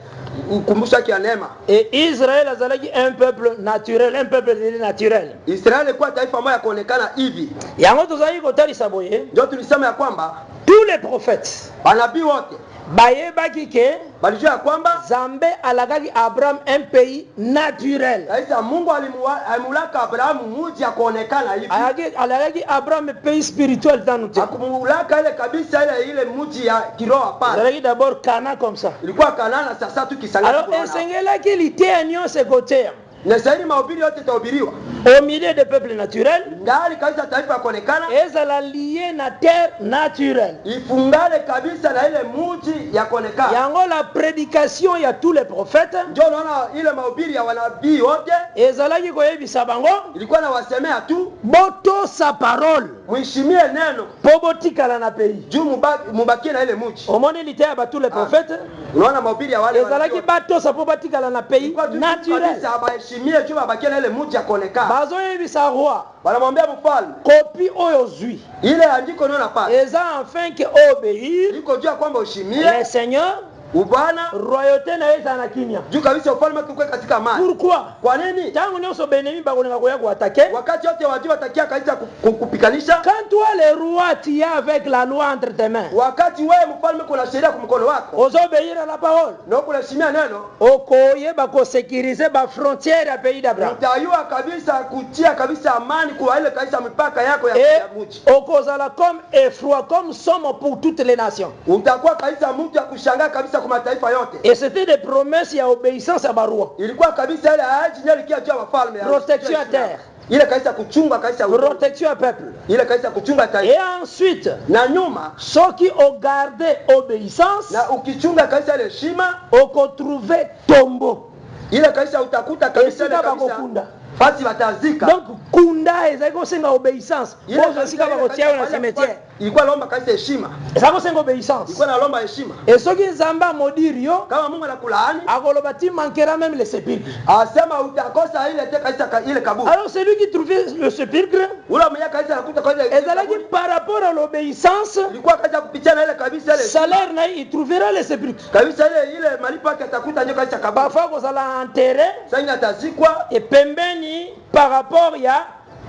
ukumbusha kia neema. Et Israël azalaki un peuple naturel, un peuple naturel. Israël ilikuwa taifa moja kuonekana hivi. Yango tozali kotalisa boye. Ndio tulisema ya kwamba tous les prophètes, manabii wote bayebaki ke balijua kwamba Zambe alakaki Abraham un pays naturel. Kaisa Mungu alimulaka Abraham muji ya kuonekana hivi. Alakaki Abraham un pays spirituel tanute. Akumulaka ile kabisa ile muji ya kiroho hapana. Alakaki d'abord Cana comme ça. Ilikuwa Cana na sasa tu kisanga. Alors ensengelaki lité union ce côté. na saini mahubiri yote itahubiriwa au milieu des peuples naturels, ndani kabisa taifa kuonekana ezala lié na terre naturelle. ifungane kabisa na ile mji ya kuonekana. Yango la prédication ya tous les prophètes, ndio unaona ile mahubiri ya wanabii wote ezalaki koyebisa bango ilikuwa na wasemea tu boto sa parole, muheshimie neno po botikala na pays, juu mubakie na ile mji. omoni litaya ba tous les prophètes, unaona mahubiri ya wale ezalaki bato sa po batikala na pays naturel, kabisa baheshimie juu babakie na ile mji ya kuonekana. bazoyebisa roi Wanamwambia mfalme kopi oyo zwi ile andiko ndio napata eza enfin que obéir liko juu kwamba ushimie le Seigneur ubwana royauté na yeza na kimya juu kabisa ufalme tukue katika amani. Pourquoi? Kwa nini? Tangu nyoso benemi bakolenga koya kuatake, wakati wote wajua watakia kabisa kupikanisha. Quand toi le roi tu es avec la loi entre tes mains, wakati wewe mfalme kuna sheria kwa mkono wako, osobéir à la parole, na kuheshimia neno, okoyeba ko sécuriser ba frontière ya pays d'Abraham, utayua kabisa kutia kabisa amani kwa ile kabisa mipaka yako ya mji. Okozala comme effroi, comme somme pour toutes les nations. Utakuwa kabisa mtu ya kushangaa kabisa kwa mataifa yote. Et c'était des promesses ya obéissance à barua. Ilikuwa kabisa ile ahadi nyeli kia jua wafalme ya protection à terre. Ile kabisa kuchunga kabisa protection à peuple. Ile kabisa kuchunga taifa. Et ensuite, na nyuma ceux qui ont gardé obéissance, na ukichunga kabisa ile heshima, oko trouver tombeau. Ile kabisa utakuta kabisa ile kabisa basi watazika. Donc kunda ezako senga obéissance. Ozo sika bakotia na cimetière. Ilikuwa lomba kabisa heshima. Ezako senga obéissance. Ilikuwa na lomba heshima. Et soki nzamba modirio, kama Mungu anakulaani, akoloba ti manquera même le sépulcre. Asema utakosa ile kabisa ile kaburi. Alors celui qui trouvait le sépulcre, ule mwenye kabisa anakuta kwa ile ezalaki par rapport à l'obéissance, ilikuwa kabisa kupitia na ile kabisa ile salaire na il trouvera le sépulcre. Kabisa ile malipo yake atakuta ndio kabisa kaburi. Parfois kozala enterré, sasa atazikwa et pembeni par rapport ya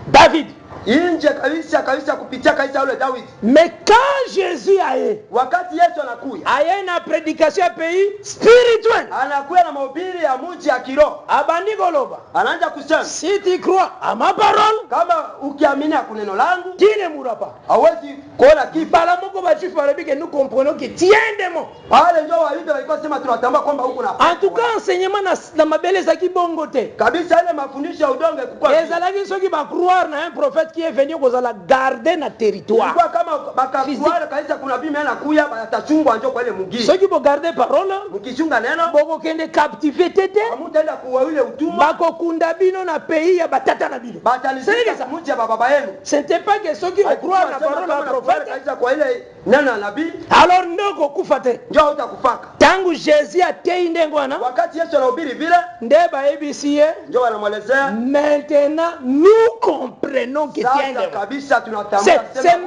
David. Inje kabisa kupitia kabisa yule David. Mais quand Jésus aye, wakati Yesu anakuya, aye na prédication ya pays spirituel, anakuya na mahubiri ya mji ya kiroho. Abandi koloba, anaanza kusema, si tu crois à ma parole, kama ukiamini kwa neno langu, tu ne mourras pas. Hawezi kuona kifa. Bala moko ba chifu barabi que nous comprenons que tiendemo. Pale ndio Wayuda walikuwa sema tunatambua kwamba huko na. En tout cas enseignement na mabele za kibongo te. Kabisa ile mafundisho ya udongo kukua. Ezalaki soki ba croire na un prophète qui est venu kozala garder na territoire. Kwa kama bakakuana kabisa kuna bibi anakuya atachungwa njoo kwa ile mugii. Soki bo garder parole, mkichunga neno, boko kende captivité te. Mutaenda kuwa ile utumwa. Bako kunda bino na pays ya batata na bino. Batalizika mji ya baba yenu. Ce n'était pas que soki o croire na parole na prophète kabisa kwa ile neno nabii. Alors ndoko kufa te. Njoo utakufaka. Tangu Jésus atei ndengo wana. Wakati Yesu anahubiri vile, ndeba ABC njoo anamwelezea. Maintenant nous comprenons que tiende. Kabisa tunatambua c'est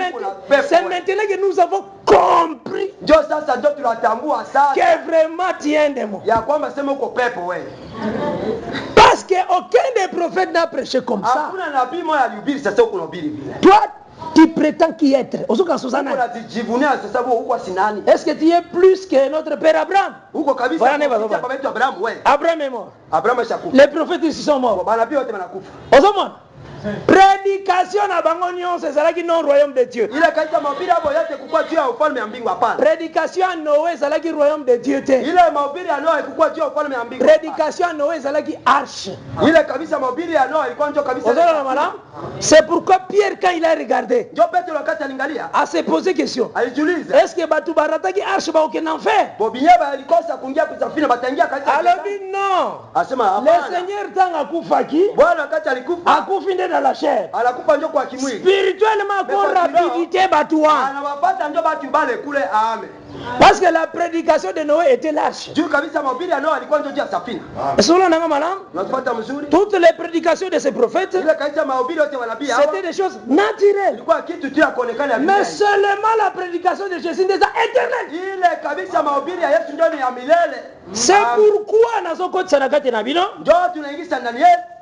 maintenant que nous avons compris. Njoo sasa ndio tunatambua sasa. Que vraiment tiende mo. Ya kwamba sema uko pepo wewe. Parce que aucun des prophètes n'a prêché comme ça. Hakuna nabii mmoja alihubiri sasa uko unahubiri vile. Toi tu prétends qui être? Ozoka Susana. Est-ce que tu es plus que notre père Abraham? Voilà, Abraham est mort. Les prophètes ici sont morts. Ozomon. Prédication na bango nyonso ezalaki non royaume de Dieu. Prédication à Noé ezalaki royaume de Dieu te. Prédication à Noé ezalaki arche. C'est pourquoi Pierre quand il a regardé a se posé question. Est-ce que batu barataki arche ba aucun enfer? Alors non. Le Seigneur tant akufaki. Akufi dans la chair. Spirituellement pour rapidité batoua. Parce que la prédication de Noé était lâche. Toutes les prédications de ces prophètes c'était des choses naturelles. Mais seulement la prédication de Jésus est éternelle. C'est pourquoi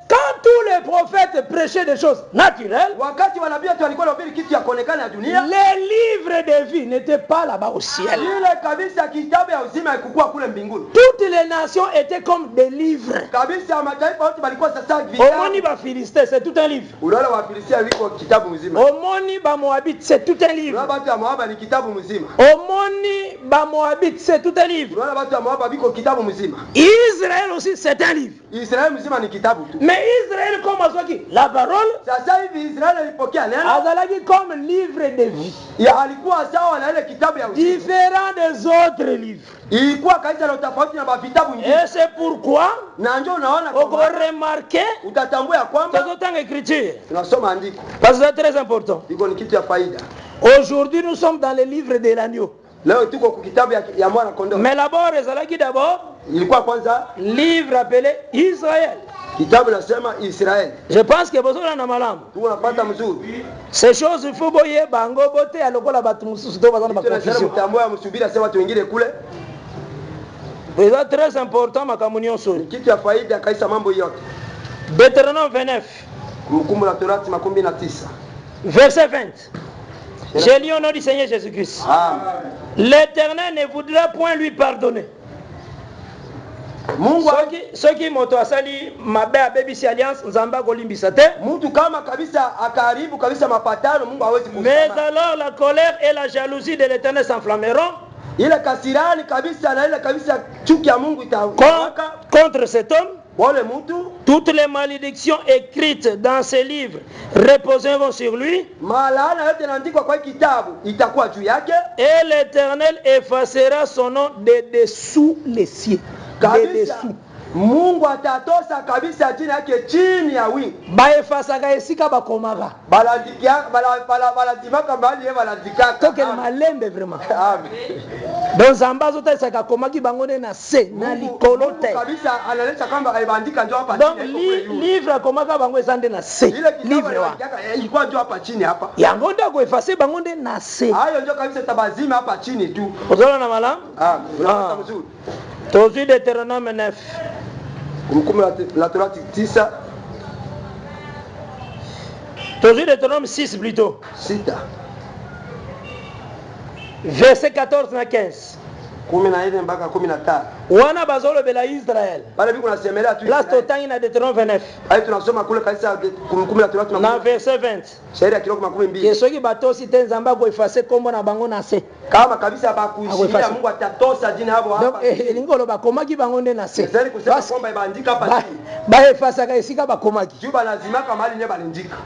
quand tous les prophètes prêchaient des choses naturelles, wakati wanabii walikuwa wanahubiri kitu ya kuonekana ya dunia, les livres de vie n'étaient pas là-bas au ciel. ile kabisa kitabu ya uzima haikuwa kule mbinguni. Toutes les nations étaient comme des livres. Kabisa mataifa yote walikuwa sasa Omoni ba Philistin, c'est tout un livre. Unaona wa Filistia liko kitabu mzima. Omoni ba Moabite, c'est tout un livre. Unaona watu wa Moab ni kitabu mzima. Omoni ba Moabite, c'est tout un livre. Unaona watu wa Moab biko kitabu mzima. Israël aussi, c'est un livre. Israël mzima ni kitabu tu. Mais Israël comme azwaki la parole, sasa hivi Israël ilipokea neno, azalaki comme livre de vie. Ya alikuwa sawa na ile kitabu ya uzima. Différent des autres livres. Ilikuwa kaisa na tofauti na vitabu vingine. Et c'est pourquoi na ndio unaona on remarquer utatambua ya kwamba tunasoma écriture. Tunasoma andiko. Parce que c'est très important. Iko ni kitu ya faida. Aujourd'hui nous sommes dans le livre de l'agneau. Leo tuko kwa kitabu ya mwana kondoo. Mais d'abord ezalaki d'abord ilikuwa kwanza livre appelé Israël. Kitabu nasema Israël. Je pense que besoin na malamu. Tunapata mzuri. Ces choses il faut boye bango bote alokola batu mususu to bazana ba confusion. Mtamboya msubiri asema watu wengine kule. C'est très important makamunio sori. Kitu ya faida kaisa mambo yote. Deutéronome 29. Kumbukumbu la Torati 19. Verset 20. J'ai lu au nom du Seigneur Jésus-Christ. L'Éternel ne voudra point lui pardonner. Mungu ceux qui moto asali mabe abebisi alliance nzamba kolimbisa te. Mtu kama kabisa akaribu kabisa mapatano Mungu hawezi kusamehe. Mais alors la colère et la jalousie de l'Éternel s'enflammeront. Ile kasirani kabisa na ile kabisa chuki ya Mungu itawaka contre cet homme. Wale mtu toutes les malédictions écrites dans ces livres reposeront sur lui. Malana yote inaandikwa kwa kitabu itakuwa juu yake. Et l'Éternel effacera son nom de dessous les cieux. De dessous. Mungu atatosa kabisa jina yake chini ya wingu. Baefasaka esika bakomaka. Balandikia baladimaka mbali ye balandikaka. Toke le malembe vraiment. Amen. Dans zambazo ta saka komaki bangone na se na likolo te. Kabisa analeta kwamba aibandika ndio hapa chini. Donc livre komaka bango esande na se. Livre wa. Ilikuwa ndio hapa chini hapa. Yango ndio kuefase bangonde na se. Hayo ndio kabisa tabazima hapa chini tu. Unaona na malam? Unapata mzuri. Tozi Deutéronome 9. Kumbukumbu la Torati 9. Tozi Deutéronome 6 plutôt. 6. Verset 14 na 15. 14 mpaka 15. Wana bazolo bela Israël. Pale biko nasemelea tu. Place totangi na Deutéronome 29. Hayo tunasoma kule kanisa kumbukumbu la Torati na verset 20. Shairi ya kiloko 12. Yeso ki batosi tenzamba ko effacer kombo na bango na se. Kama kabisa bakuishia Mungu atatosa jina hapo hapa. Donc elingolo bakomaki bango nde na se. Sasa kusema kwamba ibandika hapa chini. Ba effacer ka esika bakomaki. Juba lazima kama ali balindika.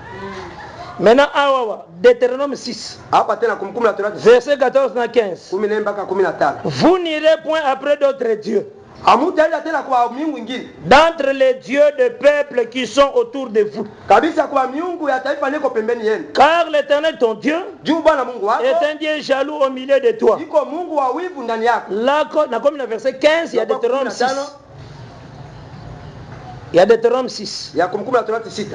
Maintenant awawa Deutéronome 6. Hapa tena kumbukumbu la Torati verset 14 na 15. 14 mpaka 15. Vous n'irez point après d'autres dieux. Hamutaenda tena kwa miungu ingine. D'entre les dieux de peuples qui sont autour de vous. Kabisa kwa miungu ya taifa liko pembeni yenu. Car l'Éternel ton Dieu Juu Bwana Mungu wako est un Dieu jaloux au milieu de toi. Iko Mungu wa wivu ndani yako. Là na comme le verset 15 il y a Deutéronome 6. Il y a Deutéronome 6. Ya kumbukumbu la Torati 6.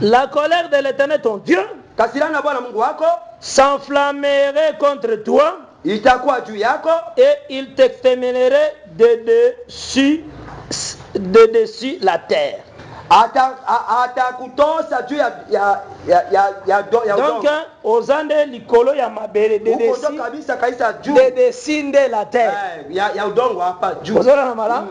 La colère de l'Éternel ton Dieu kasirana Bwana Mungu wako s'enflammerait contre toi. Itakuwa juu yako et il t'exterminerait de dessus la terre. Atakutosa juu ya donc ozande likolo ya mabele de dessus kabisa kaisa juu de descendre la terre. Ya udongo hapa juu. Ozona na mala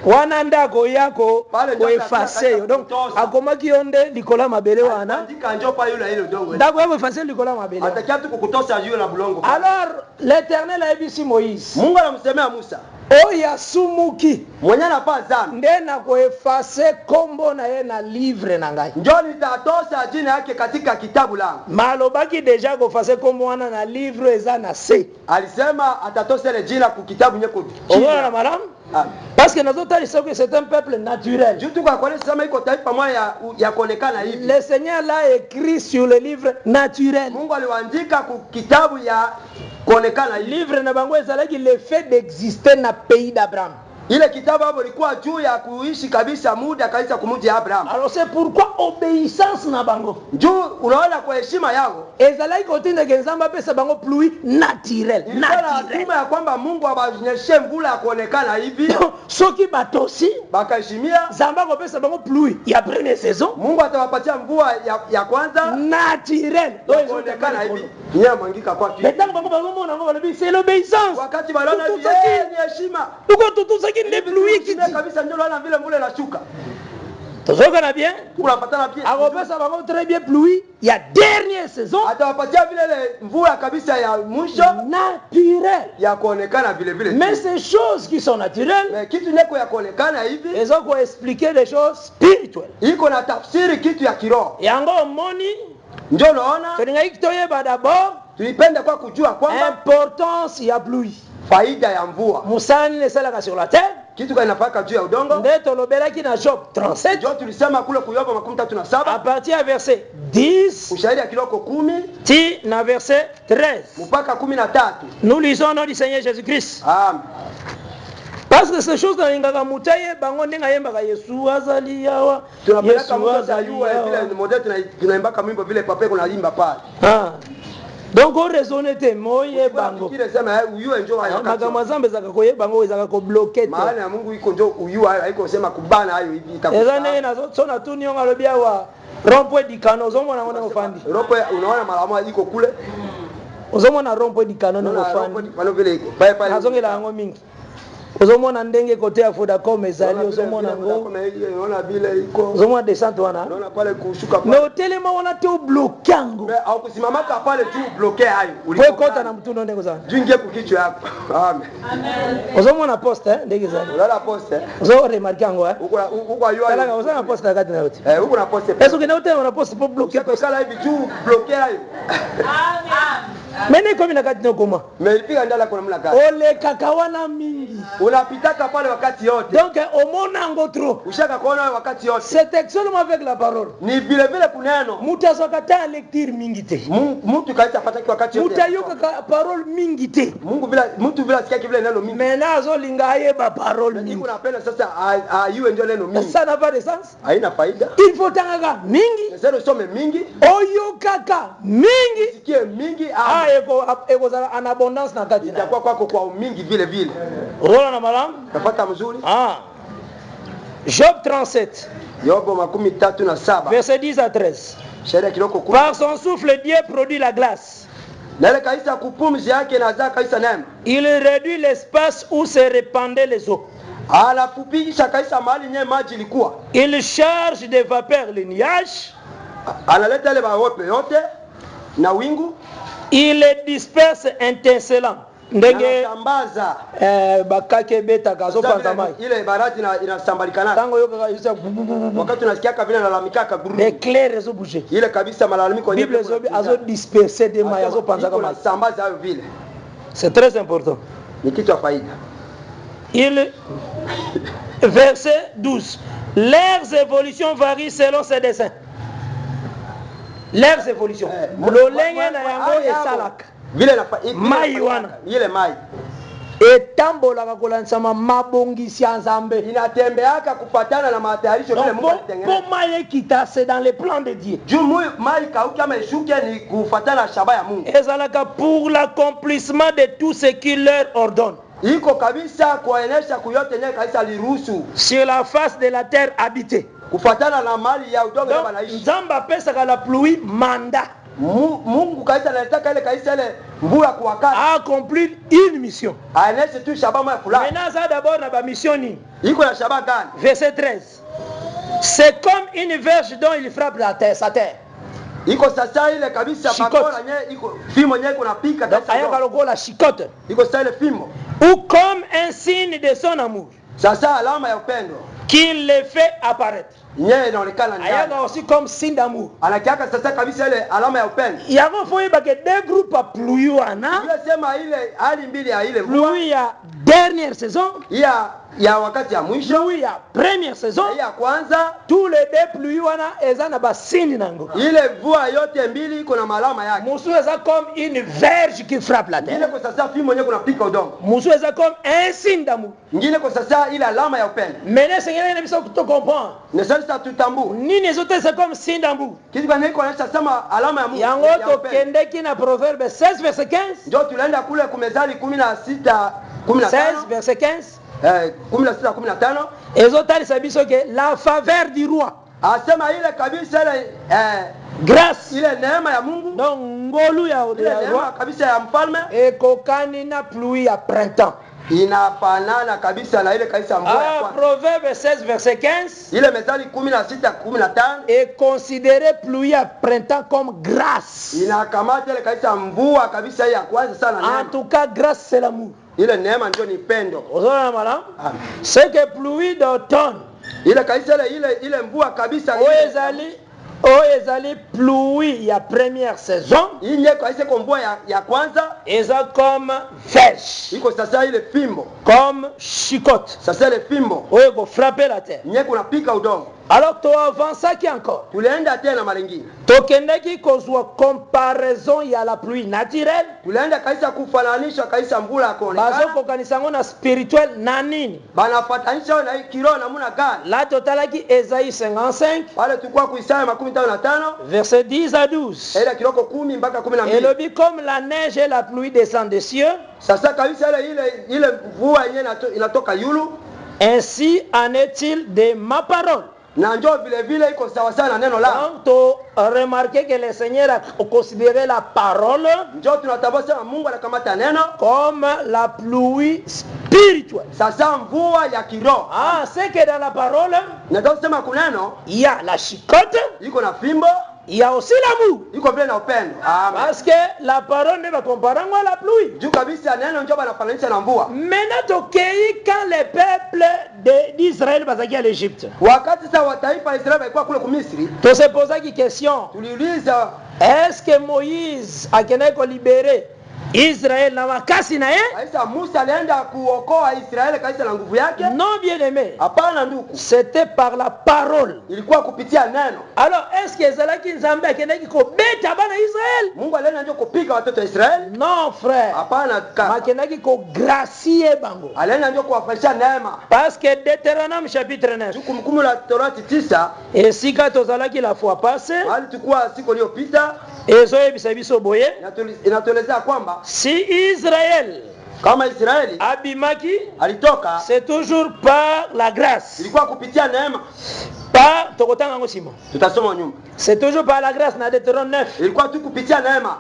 wana ndako yako ko effacer donc akomaki yonde likolo mabele wana andika njo pa yule ile udongo ndako yako effacer likolo mabele atakia tu kukutosa juu na bulongo. Alors l'Éternel a dit Moïse, Mungu anamsemea Musa oya sumuki mwenye anapa zambi nde na kuefase kombo na ye na livre na ngai ndio nitatosa jina yake katika kitabu langu. Malobaki deja kufase kombo wana na livre eza na se. Alisema atatosa ile jina ku kitabu nyeko. Oya na madame parce que nous autres savons que c'est un peuple naturel. Jutu kwa kone sema iko taifa moja ya kuonekana hivi. Le Seigneur l'a écrit sur le livre naturel. Mungu aliandika ku kitabu ya kuonekana hivi. Livre na bango ezalaki le fait d'exister na pays d'Abraham. Ile kitabu hapo ilikuwa juu ya kuishi kabisa muda kabisa kumuji Abraham. Alors c'est pourquoi obéissance na bango. Juu unaona kwa heshima yao. Ezalaki kotinda kezamba pesa bango pluie naturelle. Naturelle. Ya kwamba Mungu abanyeshe mvula ya kuonekana hivi. Soki batosi bakashimia zamba ko pesa bango pluie ya première saison. Mungu atawapatia mvua ya kwanza naturelle. Kuonekana hivi. Nyama mwangika kwa kitu. Betang bango bango na ngolo c'est l'obéissance. Wakati balona ni heshima. Uko tutusa ki ne pluie ki kabisa ndio lana vile mvula inashuka. Tozoka na bien? Unapatana bien. Akopesa bango très bien pluie ya dernière saison. Atawapatia vile ile mvua kabisa ya mwisho naturelle ya kuonekana vile vile. Mais ces choses qui sont naturelles, mais kitu neko ya kuonekana hivi, elles ont quoi expliquer des choses spirituelles. Iko na tafsiri kitu ya kiroho. Yango moni ndio unaona. Tuningai kitoyeba d'abord. Tulipenda kwa kujua kwamba importance ya pluie. Faida ya mvua. Musani nesalaka sur la terre. Kitu kinafaka juu ya udongo. Ndeto lobelaki na Job 37. Ndio tulisema kule kuyoba 37. À partir du verset 10. Ushahidi ya kiloko 10. Ti na verset 13. Mpaka 13. Nous lisons au nom du Seigneur Jésus-Christ. Amen. Parce que ces choses n'ingaka mutaye bango ndenga yembaka Yesu azali yawa. Tunapeleka mtu ayua vile modèle tunaimbaka mwimbo vile pape kuna limba pale. Ah. Donc on raisonne te moye bango. Kile sema uyue njoo hayo. Magama zambe zaka koye bango ezaka ko bloquer. Maana ya Mungu iko njoo uyue haiko sema kubana hayo hivi itakuwa. Ezane na sona tu nionga lobia wa rond-point du Canon zomona ngone ofandi. Rond-point unaona malama iko kule. Ozomona rond-point du Canon no ofandi. Pano vile pale pale. Azongela ngo mingi. Ozomona ndenge kote ya Vodacom ezali ozomona ngo. Unaona vile iko. Ozomona descente wana. Unaona pale kushuka pale. Mais hotelema wana te blokango. Mais au kusimamaka pale tu bloquer hayo. Ulikota na mtu ndenge zana. Jingie kukichwa yako. Amen. Ozomona poste ndenge zana. Unaona poste. Ozo remarquer ngo uko ayua. Kala ozona poste kati na yote. Uko na poste. Est-ce que na hotel wana poste pour bloquer poste kala hivi tu bloquer hayo. Amen. Mene komi na kati no koma. Mais ilipika ndala kuna mla kati. Ole kakawana mingi. Unapitaka pale wakati yote. Donc omona ngo trop. Ushaka kuona wakati yote. C'est seulement avec la parole. Ni vile vile kuneno. Muta sokata lecture mingi te. Mtu kaita pataki wakati yote. Muta yoka parole mingi te. Mungu bila mtu bila sikia vile neno mingi. Menazo lingaye ba parole mingi. Niko napenda sasa ayue ndio neno mingi. Ça n'a pas de sens. Haina faida. Il faut tanga mingi. Sasa usome mingi. Oyo kaka mingi. Sikie mingi eko za en abondance na kati. Itakuwa kwako kwa mingi vile vile. Rola na malamu. Tafata mzuri. Job 37. Yobo 37. Verset 10 à 13. Sheria kiloko 10. Par son souffle Dieu produit la glace. Nale kaisa kupumzi yake na zaka kaisa neema. Il réduit l'espace où se répandaient les eaux. Anafupisha kaisa mahali nye maji ilikuwa. Il charge de vapeur les nuages. Analeta ile baope yote na wingu. Il les disperse intincelant. Ndenge sambaza bakake beta kazo panza mai. Ile barati inasambalikana. Tango yoka kabisa. Wakati unasikia kabila nalalamika les clairs zo bouger. Ile kabisa malalamiko yenyewe. Bible zo azo disperser de mai azo panza kama sambaza hayo vile. C'est très important. Ni kitu ya faida. Il verset 12. Leurs évolutions varient selon ses desseins. Leurs évolutions. Lolenge na yango esalaka. Vile na mai wana. Ile mai. Etambolaka kolansama mabongisi ya Nzambe. Inatembeaka kufatana na matayarisho vile Mungu alitengeneza. Pour mai kita c'est dans les plans de Dieu. Jumu mai kauki ama ishuke ni kufatana na shaba ya Mungu. Ezalaka pour l'accomplissement de tout ce qu'il leur ordonne. Iko kabisa kuonesha kuyote nye kaisa liruhusu. Sur la face de la terre habitée. Kufatana na mali ya udongo na banaishi. Nzamba pesaka la pluie mandat. Mungu kaisa anataka ile kaisa ile mvua kuwakati. Accomplir une mission. Aneshe tu shaba moja fulani. Maintenant ça d'abord na ba mission ni. Iko na shaba gani? Verset 13. C'est comme une verge dont il frappe la terre, sa terre. Iko sasa ile kabisa bakora nye iko fimo nye iko napika kabisa. Ayaka lokola shikote. Iko sasa ile fimo. Ou comme un signe de son amour. Sasa alama ya upendo. Qu'il le fait apparaître. Nye inaonekana ndani. Ayaka aussi comme signe d'amour. Anakiaka sasa kabisa ile alama ya upendo. Yako foi ba que deux groupes pluie wana. Ile sema ile hali mbili ya ile pluie ya dernière saison. Ya ya wakati ya mwisho. Pluie ya première saison. Ya kwanza. Tous les deux pluies wana eza na basini nango. Ile mvua yote mbili iko na malama yake. Musu eza comme une verge qui frappe la terre. Ile kwa sasa fimbo yenyewe kuna pika udongo. Musu eza comme un signe d'amour. Ngine kwa sasa ile alama ya upendo. Mais Seigneur il biso to comprendre. Ne sasa tutambu. Nini zote c'est comme signe d'amour. Kitu gani iko anaisha sema alama ya Mungu. Yango to kendeki na Proverbe 16 verset 15. Ndio tunaenda kule kumezali 16 15. 16 verset 15. 16 15. Ezotalisa biso ke la faveur du roi. Asema ile kabisa ile grâce ile neema ya Mungu. Donc ngolu ya roi kabisa ya mfalme. Ekokani na pluie ya printemps. Inafanana kabisa na ile kabisa mvua ya kwanza. Proverbe 16 verset 15. Ile methali 16 15. Et considérer pluie à printemps comme grâce. Inakamata ile kabisa mvua kabisa ya kwanza sana neema. En tout cas grâce c'est l'amour. Ile neema ndio ni pendo. Ozona mala? C'est que pluie d'automne. Ile kabisa ile mvua kabisa ezali pluie ya première saison. Inye kabisa kwa mvua ya kwanza. Eza comme verge. Iko sasa ile fimbo. Comme chicotte. Sasa ile fimbo. Oyo go frapper la terre. Inye kuna pika udongo. Alors to avança qui encore. Tulienda tena mara nyingine. Tokendeki kozwa comparaison ya la pluie naturelle. Tulienda kaisa kufananisha kaisa mvula kuonekana. Bazo kokanisa ngona spirituel na nini? Banafatanisha na kiroho namuna gani? La totalaki Esaïe 55. Pale tulikuwa kuisaya 15 verset 10 à 12. Ile kiloko 10 mpaka 12. Et le comme la neige et la pluie descendent des cieux. Sasa kabisa ile mvua yenyewe inatoka yulu. Ainsi en est-il de ma parole. Na njoo vile iko sawa sana na neno la. Donc remarquez que le Seigneur a considéré la parole. Njoo tunatambua Mungu anakamata neno comme la pluie spirituelle. Sasa mvua ya kiroho. C'est que dans la parole, nataka kusema kuneno il y a la chicotte, iko na fimbo, il y a aussi l'amour. Iko vile na upendo. Parce que la parole ne va comparer à la pluie. Juu kabisa neno njoo banafananisha na mvua. Maintenant tokei quand le peuple d'Israël bazaki à l'Égypte. Wakati sa wataifa Israeli walikuwa kule ku Misri. To se posa ki question. Tuliuliza est-ce que Moïse akenda ko libérer Israël na makasi na yeye? Aisa Musa alienda kuokoa Israeli kaisa na nguvu yake? Non bien aimé. Hapana ndugu. C'était par la parole. Ilikuwa kupitia neno. Alors est-ce que ezalaki Nzambe akenda ko beta bana Israël? Mungu alienda ndio kupiga watoto wa Israeli? Non frère. Hapana kaka. Akenda ko gracier bango. Alienda ndio kuwafanyia neema. Parce que Deutéronome chapitre 9. Kumbukumbu la Torati 9. Et sika tozalaki la fois passée. Hali tukua siku iliyopita. Ezoyebisa biso boye. Inatuelezea kwamba si Israël kama Israeli abimaki alitoka, c'est toujours par la grâce. Ilikuwa kupitia neema. Pas tokotanga ngo simo. Tutasoma nyuma. C'est toujours par la grâce na Deutéronome 9. Ilikuwa tu kupitia neema.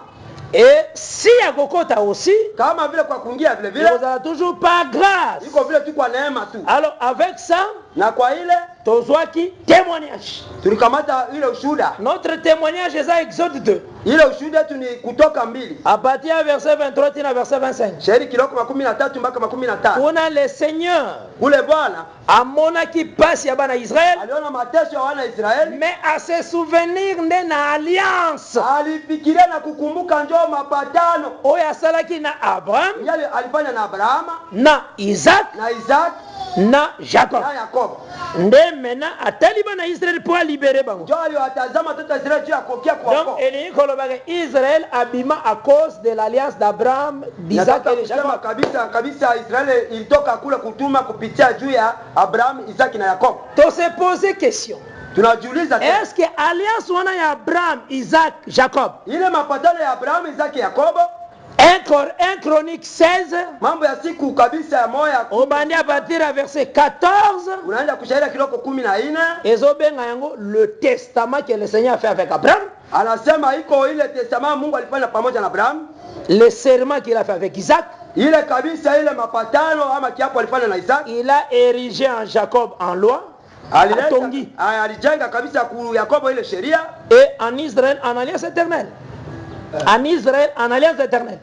Et si akokota aussi kama vile kwa kuingia vile vile c'est toujours par grâce. Iko vile tu kwa neema tu. Alors avec ça na kwa ile tozwaki témoignage. Tulikamata ile ushuhuda. Notre témoignage est Exode 2. Ile ushuhuda tu ni Kutoka 2. À partir du verset 23 tina verset 25. Shairi kiloko 13 mpaka 15. Kuna le Seigneur ule Bwana amona ki pasi ya bana Israël. Aliona mateso ya wana Israeli. Mais à se souvenir de na alliance. Alifikiria na kukumbuka njoo mapatano. Oya salaki na Abraham. Yale alifanya na Abraham. Na Isaac. Na Isaac. Na Jacob. Na Jacob. Nde mena atali bana Israël pour libérer bango. Njoo aliwatazama watoto Israeli juu ya kokia kwa Donc eli kolobaga Israël abima à cause de l'alliance d'Abraham, d'Isaac et de Jacob. Kabisa Israeli ilitoka kule kutuma kupitia juu ya Abraham, Isaac na Jacob. To se poser question. Tunajiuliza est-ce que alliance wana ya Abraham, Isaac, Jacob? Ile mapatano ya Abraham, Isaac, Jacob. 1 Chronique 16. Mambo ya siku kabisa ya moya. Obandi à partir à verset 14. Unaanza kushairi kiloko 14. Ezobenga yango le testament que le Seigneur a fait avec Abraham. Anasema iko ile testament Mungu alifanya pamoja na Abraham. Le serment qu'il a fait avec Isaac. Ile kabisa ile mapatano ama kiapo alifanya na Isaac. Il a érigé en Jacob en loi. Alijenga kabisa ku Yakobo ile sheria. Et en Israël en alliance éternelle. En Israël en alliance éternelle.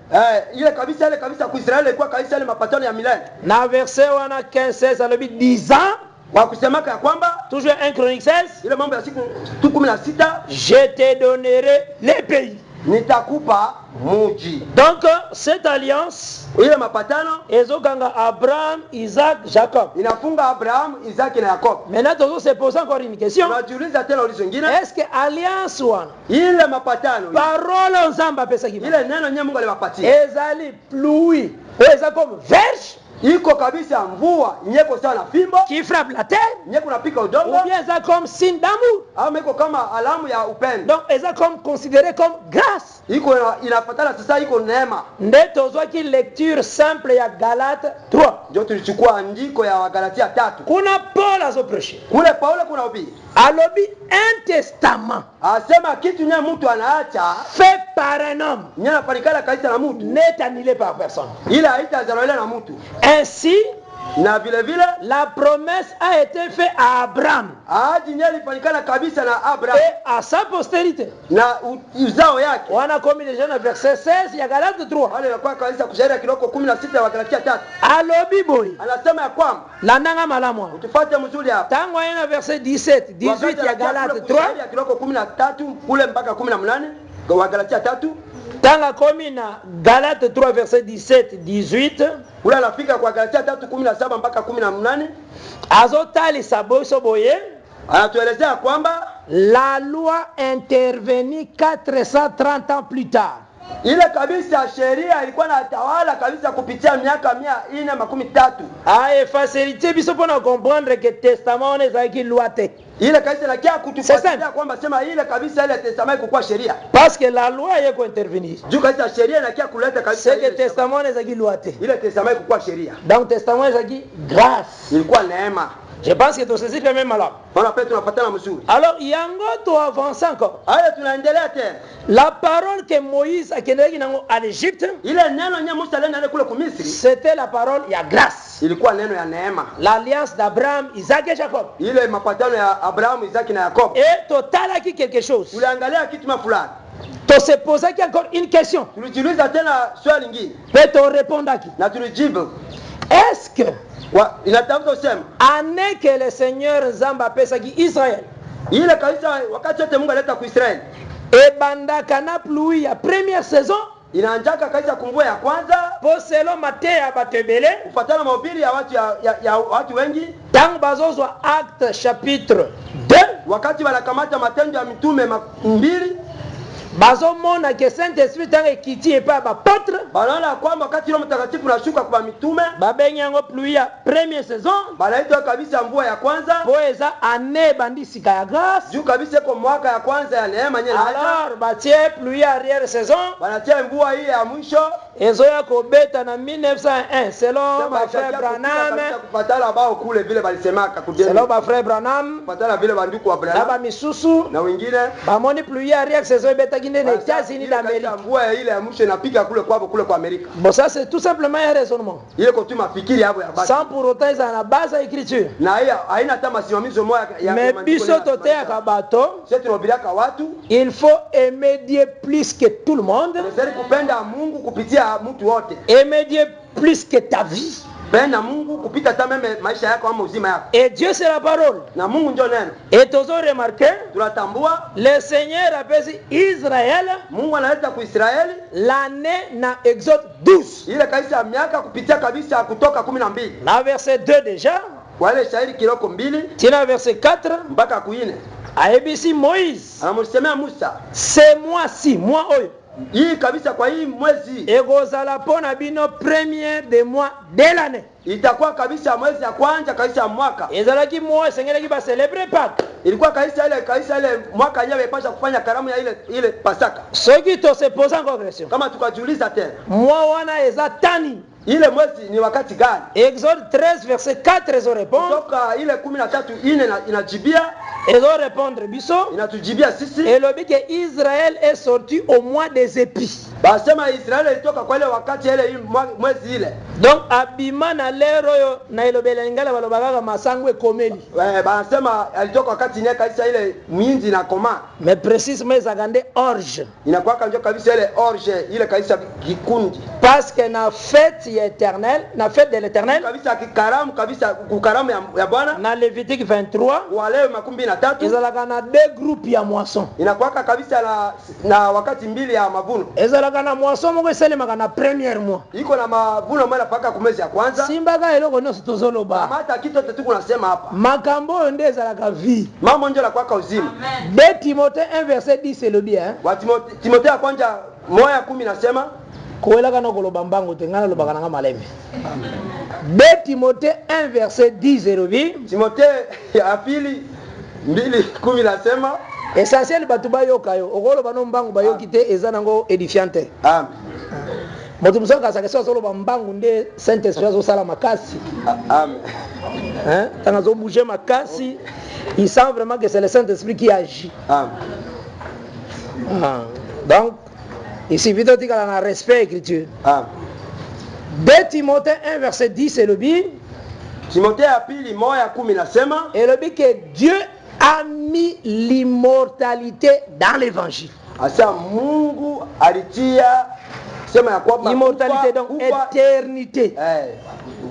Ile kabisa ku Israeli ilikuwa kabisa ile mapatano ya milele. Na verset wana 15 alobi 10 ans. Kwa kusema kwamba toujours 1 Chronique 16. Ile mambo ya siku 16. Je te donnerai les pays. nitakupa muji. Donc cette alliance ile mapatano ezokanga Abraham, Isaac, Jacob. Inafunga Abraham, Isaac na Jacob. Maintenant on se pose encore une question. Unajiuliza tena ulizo nyingine. Est-ce que alliance wana ile mapatano parole nzamba pesa kiba ile neno nye Mungu aliwapatia ezali pluie eza comme verge iko kabisa mvua nyeko sawa na fimbo qui frappe la terre, nyeko napika udongo, ou bien eza comme signe d'amour, au iko kama alamu ya upendo. donc eza comme considéré comme grâce. Iko inafatana sasa, iko neema. Nde tozwaki lecture simple ya Galate 3. Ndio tulichukua andiko ya Wagalatia 3. Kuna Paul azoprêcher. Kule Paulo kuna ubii. Alobi un testament. Asema kitu nye mtu anaacha fait par un homme. Nye nafanikala kaisa na mtu. N'est annulé par personne. Ila haitazaliwa na mtu. Ainsi, na vile vile la promesse a été faite à Abraham. Ahadi nye lifanikana kabisa na Abraham. Et à sa postérité. Na uzao yake. Wana komi déjà na verset 16 ya Galate 3. Wale kwa kanisa kushairi kiloko 16 ya Wagalatia 3. Alobi boy. Anasema ya kwamba landanga malamu. Utufuate mzuri hapa. Tangu ina verset 17, 18 ya Galate 3 ya kiloko 13 kule mpaka 18 wa Galatia 3. Tanga komi na Galate 3 verset 17, 18. Kule anafika kwa Galatia 3:17 mpaka 18. Azotali saboso boye. Anatuelezea kwamba la loi intervenue 430 ans plus tard. Ile kabisa sheria ilikuwa na tawala kabisa kupitia miaka 430. Ah, facilité biso pona comprendre que testament on ezaki loi te. Ile kabisa la kia kutufuatilia kwamba sema ile kabisa ile testament ilikuwa sheria. Parce que la loi yeko intervenir. Juu kabisa sheria na kia kuleta kabisa. C'est que testament ezaki loi te. Ile testament ilikuwa sheria. Donc testament ezaki grâce. Ilikuwa neema. Je pense que tu sais quand même alors. Alors, yango to avance encore. Allez, la parole que Moïse a kendeki nango à l'Égypte, c'était la parole ya grâce. Ilikuwa neno ya neema. L'alliance d'Abraham, Isaac et Jacob. Ile mapatano ya Abraham, Isaac na Jacob. Et total qui quelque chose. Uliangalia kitu fulani. To se poser encore une question. Tulijiuliza tena swali lingine. Et to répondre qui? Na tulijibu. Est-ce que inatafuta usema année que le Seigneur Nzamba pesa ki Israël ile kabisa wakati wote Mungu aleta ku Israeli banda kana pluie ya première saison inaanjaka kabisa kumvua ya kwanza po selon Matthieu ya batebele kufuatana mahubiri ya watu ya watu wengi tangu bazozwa Acte chapitre 2 wakati wanakamata matendo ya mitume 2 bazomona ke Saint-Esprit tangu ekiti epa bapotre banaona kwamba wakati Roho Mtakatifu unashuka kwa mitume babengi yango pluie ya première saison banaitwa kabisa mvua ya kwanza po eza année bandisika ya grâce juu kabisa iko mwaka ya kwanza ya neema nyene alors batie pluie ya arrière saison banatia mvua hii ya mwisho ezoya kobeta na 1901 selon ba frère Branham kufatana bao kule vile balisemaka kudeni selon ba frère Branham kufatana vile banduku wa Branham na ba misusu na wengine bamoni pluie ya arrière saison ebeta kine na États-Unis d'Amérique mvua ile ya mwisho inapiga kule kwa Amerika. Bon ça c'est tout simplement un raisonnement. Ile kwa tu mafikiri hapo ya basi. Sans pour autant ça na base à écriture. Na hiyo haina hata masimamizo moja ya mais biso tote ya kabato. Sisi tunaobilaka watu. Il faut aimer Dieu plus que tout le monde. Tunastahili kupenda Mungu kupitia mtu wote. Aimer Dieu plus que ta vie. Penda Mungu kupita hata meme maisha yako ama uzima yako. Et Dieu c'est la parole. Na Mungu ndio neno. Et tozo remarquer, tunatambua le Seigneur appelle Israël. Mungu analeta ku Israeli l'année na Exode 12. Ile kaisa miaka kupitia kabisa kutoka 12. Na verset 2 déjà. Wale shairi kiloko 2. Tina verset 4 mpaka 4. Aebisi Moïse. Anamsemea Musa. C'est moi oyo. Hii kabisa kwa hii mwezi egozala pona bino premier de mois de l'année itakuwa kabisa mwezi ya kwanza kabisa mwaka ezalaki mois sengeleki ba célébrer Pâques ilikuwa kabisa ile mwaka yenyewe ipasha kufanya karamu ya ile Pasaka soki to se pose encore question kama tukajiuliza tena mois wana eza tani ile mwezi ni wakati gani Exode 13 verset 4 ezo répondre kutoka ile 13 inajibia ezo répondre biso inatujibia sisi elobi ke Israël est sorti au mois des épis basema Israël ilitoka kwa ile wakati ile mwezi ile donc abima na lero yo na ilobela ngala balobaka masango ekomeli basema alitoka wakati ile kabisa ile mwinzi na koma mais précisément ezagande orge inakuwa kanjo kabisa ile orge ile kabisa kikundi parce que na fête ya éternel, na fête de l'éternel. Kabisa kikaramu kabisa kukaramu ya Bwana. Na Lévitique 23. Wale 23. Ezalaka na deux groupes ya moisson. Inakuwa kabisa na wakati mbili ya mavuno. Ezalaka na moisson moko esalemaka na premier mois. Iko na mavuno mwana paka kumezi ya kwanza. Simbaga eloko nyonso tozoloba. Mata kitu tetu kunasema hapa. Makambo oyo nde ezalaka vie. Mambo ndio la kwaka uzima. 2 Timothée 1 verset 10 elobi Wa Timothée ya kwanza 1:10 nasema koelaka na koloba mbango te ngana lobaka nanga malembe. 2 Timothée 1 verset 10 elobi. Timothée ya pili 2:10 nasema essentiel batu bayoka yo okoloba no mbango bayoki te eza nango édifiante. Amen. Moto musaka saka so solo mbango nde Saint Esprit azosala makasi. Amen. Hein? Tant azo bouger makasi, il sent vraiment que c'est le Saint Esprit qui agit. Amen. Donc ici vite dit qu'on a respect écriture. Amen. 2 Timothée 1 verset 10 et le bi Timothée ya pili 1:10 nasema et le bi que Dieu a mis l'immortalité dans l'évangile. Asa Mungu alitia sema ya kwamba immortalité donc éternité.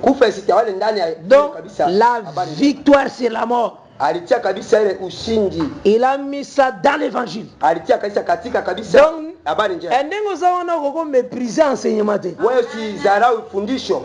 Kufa sitawale ndani ya donc kabisa. La victoire sur la mort. Alitia kabisa ile ushindi. Il a mis ça dans l'évangile. Alitia kabisa katika kabisa habari njema. Endengo zaona koko mépriser enseignement te. Wewe si zarau fundisho.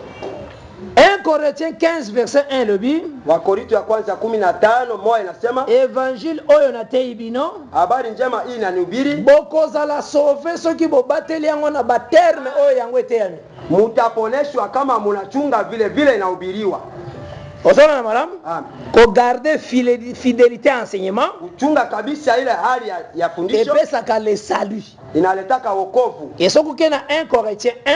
1 Corinthiens 15 verset 1 le bi. Wa Korinto ya kwanza 15 moja inasema évangile oyo na teibino habari njema hii inanihubiri bokozala sauver soki bobateli yango na baterme oyo yango eteyami. Mutaponeshwa kama munachunga vile vile inahubiriwa. Osona na malamu? Ko garder fidélité enseignement. Uchunga kabisa ile hali ya fundisho. Epesaka le salut. Inaletaka wokovu. Esoko kena 1 Corinthiens 1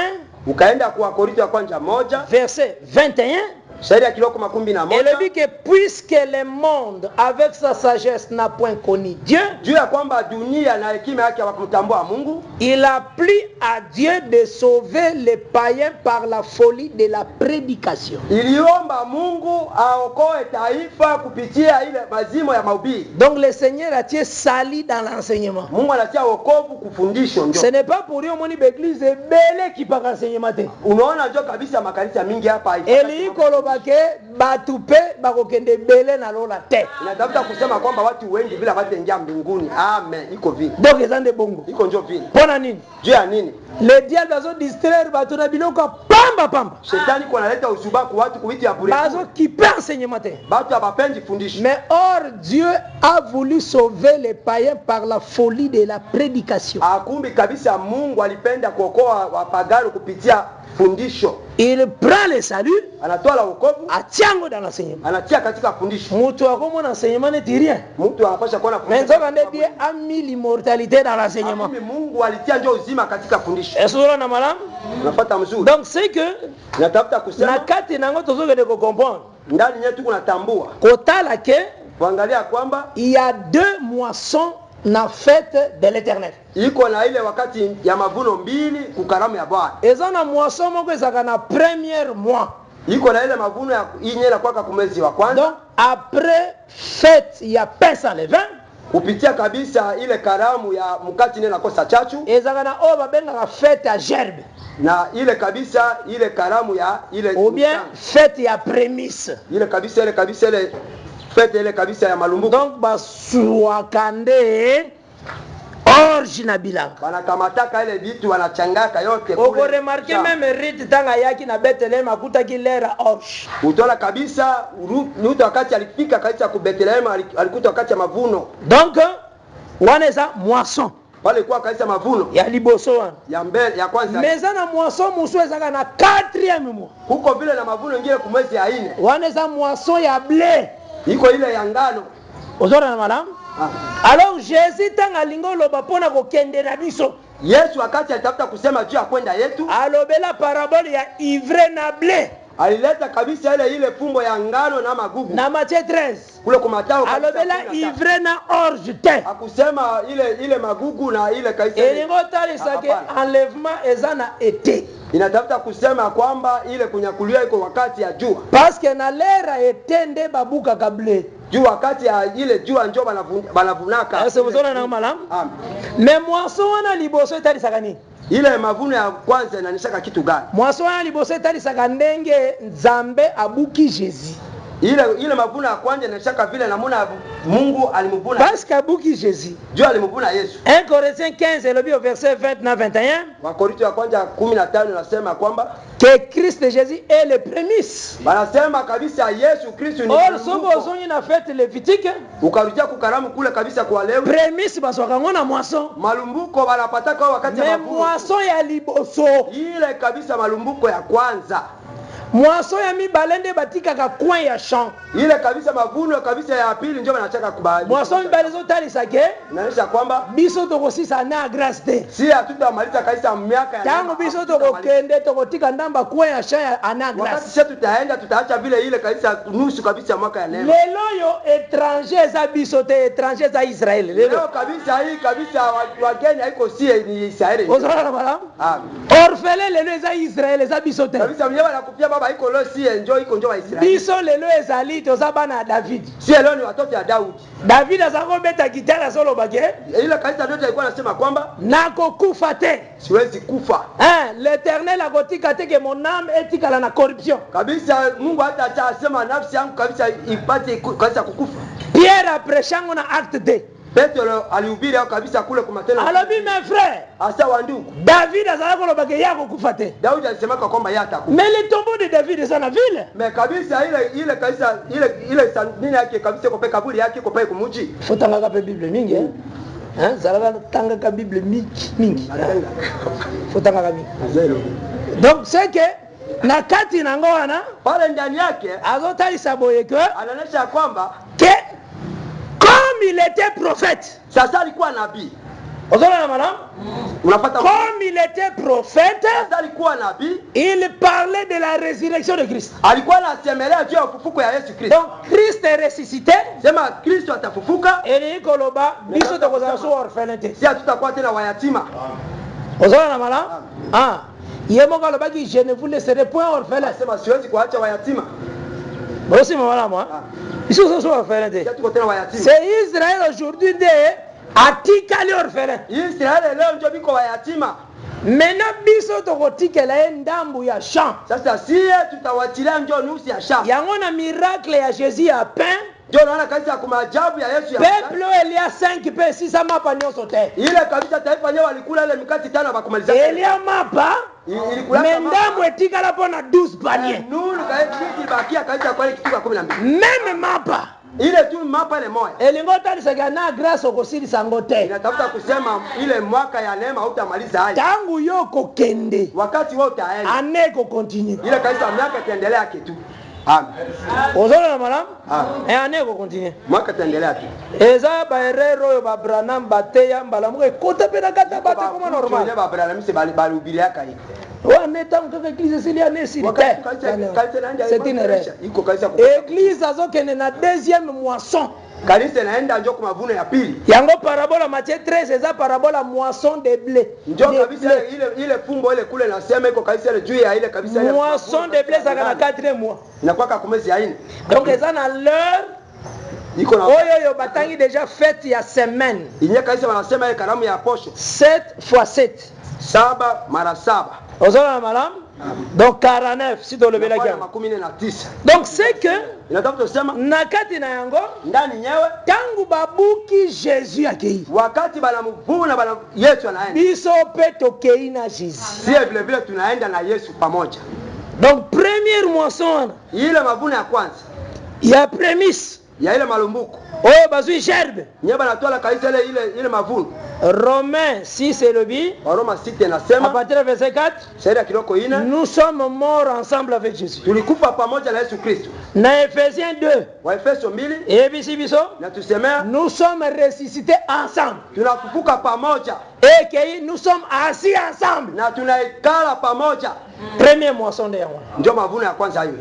ukaenda kwa Korinto ya kwanza 1 verset 21 shairi ya kiloko 11 et le dit que puisque le monde avec sa sagesse n'a point connu Dieu, juu ya kwamba dunia na hekima yake hawakumtambua Mungu, il a plu à Dieu de sauver les païens par la folie de la prédication. Iliomba Mungu aokoe taifa kupitia ile mazimo ya mahubiri. Donc le Seigneur a tiré sali dans l'enseignement. Mungu anatia wokovu kufundisho ndio. Ce n'est pas pour rien moni l'église belle qui pas enseignement te. Unaona ndio kabisa makanisa mingi hapa hivi. Eli koloba ke batupe bakokende bele na lola te. Inatafuta kusema kwamba watu wengi bila wataingia mbinguni. Amen. Iko vile. Donc ezande bongo. Iko ndio vile. Pona nini? Juu ya nini? Le diable bazo distraire batu na biloko pamba pamba. Shetani kwa analeta usuba kwa watu kuiti ya bure. Bazo kipe enseignement te. Batu abapendi fundisho. Mais or Dieu a voulu sauver les païens par la folie de la prédication. Akumbi kabisa Mungu alipenda kuokoa wapagano kupitia fundisho. Il prend le salut, anatoa la wokovu, atiango dans l'enseignement. Anatia katika fundisho. Mutu akomo na enseignement ne dit rien. Mutu anapasha kuona fundisho. Mais nzoka Dieu a mis l'immortalité dans l'enseignement. Mungu alitia ndio uzima katika fundisho. Esura na malam? Unafuata mzuri. Donc c'est que natafuta kusema na kati nango tozoke de comprendre. Ndani yetu kunatambua. Kotala ke kuangalia kwamba il y a 2 moissons na fête de l'éternel. Iko na ile wakati ya mavuno mbili kukaramu ya Bwana. Eza na moisson moko ezaka na premier mois. Iko na ile mavuno ya inyela kwaka kumezi wa kwanza. Donc après fête ya pain sans levain, kupitia kabisa ile karamu ya mkati nena kosa chachu. Ezaka na oba benga ka fête ya gerbe. Na ile kabisa ile karamu ya ile ou bien fête ya prémisse. Ile kabisa ile fête ile kabisa ya malumbuko. Donc basuakande orge na bilanga. Wanakamataka ile vitu wanachangaka yote kule. Oko remarquer même rite tanga yaki na Bethlehem akuta kilera orge. Utola kabisa Ruto wakati alifika kabisa ku Bethlehem alikuta wakati ya mavuno. Donc waneza moisson. Pale kwa kabisa mavuno ya liboso ya mbele ya kwanza. Meza na moisson muso ezaka na 4e mois. Huko vile na mavuno ingine kumwezi ya 4. Waneza moisson ya blé. Iko ile ya ngano. Ozora na madame? Alors Jésus tanga lingo loba pona ko kende na biso. Yesu wakati alitafuta kusema juu ya kwenda yetu, alobela parabole ya ivre na blé. Alileta kabisa ile fumbo ya ngano na magugu. Na Matthieu 13. Kule kwa Mathayo alobela ivre na orge te. Akusema ile magugu na ile kaisa. Elingo talisake enlèvement ezana été. Inatafuta kusema kwamba ile kunyakulia iko wakati ya jua. Parce que na lera etende babuka kablé. Juu wakati ya ile jua njoo banavunaka. Est-ce que vous avez na malam? Mais moisson wana liboso etalisaka nini? Ile mavuno ya kwanza inaonyesha kitu gani? Moisson ya liboso etalisaka ndenge Nzambe abuki Jésus. Ile mavuno ya kwanza inaonyesha vile namuna Mungu alimvuna. Parce qu'abuki Jésus. Dieu alimvuna Yesu. 1 Corinthiens 15 le verset 20 na 21. Wakorintho ya kwanza 15 nasema kwamba que Christ Jésus est le prémisse. Banasema kabisa Yesu Kristo ni or sobo ozongi na fête lévitique ukarudia kukaramu kule kabisa kwa leo prémisse baswaka ngona moisson malumbuko banapataka wakati ya mavuno moisson ya liboso ile kabisa malumbuko ya kwanza moisson ya mibalende batikaka coin ya champ ile kabisa mavuno kabisa ya pili ndio banachaka kubali moisson mibalezo talisake inaonyesha kwamba biso tokosisa na grâce te si hatutamaliza kabisa miaka ya tangu biso tokokende tokotika ndamba coin ya champ ya ana grâce wakati sisi tutaenda tutaacha vile ile kabisa nusu kabisa mwaka ya neema lelo yo étranger za biso te étranger za Israël lelo kabisa hii kabisa wageni haiko sie ni Israeli ozala bala orphelin lelo za Israël za biso te kabisa mwenyewe anakupia baba iko leo si enjoy iko njoo wa Israeli biso lelo ezali toza bana David si leo ni watoto ya Daudi David azako beta gitara solo bage ile kanisa ndio ilikuwa anasema kwamba nakokufa te siwezi kufa l'Éternel akotika te que mon âme etikala na corruption kabisa Mungu hata atasema nafsi yangu kabisa ipate kabisa kukufa Pierre aprêchango na acte 2 Petro alihubiri kabisa kule kwa matendo alobi mes frères asa wa ndugu David azalako lobake yako kufa te Daudi alisema kwamba yeye atakufa mais le tombeau de David est na ville mais kabisa ile kabisa ile nini yake kabisa kwa kaburi yake kwa kumuji fotanga ka Bible mingi zalaka tanga ka Bible mingi fotanga ka mingi donc c'est que na kati nango wana pale ndani yake azotalisa boye que anaonyesha kwamba comme il était prophète sasa alikuwa nabii ozona madame unapata comme il était prophète sasa alikuwa nabii il parlait de la résurrection de Christ alikuwa anasemelea juu ya ufufuko ya Yesu Kristo donc Christ est ressuscité sema Kristo atafufuka et koloba biso tokozala so orphelin te si tutakuwa tena wayatima ozona madame yemoko alobaki je ne vous laisserai point orphelin sema siwezi kuacha wayatima aussi mama moi biso so orphelin te c'est Israël aujourd'hui de atikali orphelin Israël leo ndio biko wayatima maintenant biso tokotikela ye ndambu ya champ sasa sie tutawachilia ndio nusu ya champ yango na miracle ya Jésus ya pain ndio naona kabisa kwa maajabu ya Yesu ya peuple il y a 5 pains 6 mapa nyonso te ile kabisa taifa leo walikula ile mikati 5 bakumaliza il y a mapa ndambu etikala pona 12 paniers nuru kaiti bakia kabisa kwa kitu 12 même mapa ile tu mapa ile moja elingo talisaka na grâce okosilisa ngo te inatafuta kusema ile mwaka ya neema hautamaliza haya tangu yo kokende wakati wewe utaenda aneko continue ile kabisa miaka itaendelea kitu amen ozona madame aneko continue mwaka itaendelea tu eza ba erreur oyo ba Branham bateya mbala moko ekota pena kata bate koma normal ba Branham se bali ubiliaka hiyo waneta mkaka église sili anesi c'est une erreur église azokende na deuxième moisson kanisa naenda njoo kwa mavuno ya pili yango parabola Matthieu 13 eza parabola moisson de blé njoo kabisa ile fumbo ile kule nasema iko kabisa ile juu ya ile kabisa ile moisson de blé zaka na 4 mois inakuwa kwa mwezi ya 4 donc eza na l'heure iko na oyo batangi déjà fête ya semaine inya kabisa wanasema ile karamu ya posho 7 fois 7 7 mara 7 ozona madame donc 49 si to lebela kia donc c'est que inatafuta kusema nakati na yango ndani nyewe tangu babuki Jésus akei wakati banamvuna bana Yesu anaenda biso pe tokei na Jésus si vile vile tunaenda na Yesu pamoja donc première moisson ile mavuno ya kwanza ya prémisse ya ile malumbuko oyo bazui gerbe nyeba natwala kaisa ile mavuno Romains 6 et le bi Roma 6 nasema à partir du verset 4 shairi kiloko ina nous sommes morts ensemble avec Jésus tulikufa pamoja na Yesu Kristo na Ephésiens 2 wa Efeso 2 et bisi biso na tusemea nous sommes ressuscités ensemble tunafufuka pamoja et que nous sommes assis ensemble na tunaikala pamoja première moisson de yango ndio mavuno ya kwanza hiyo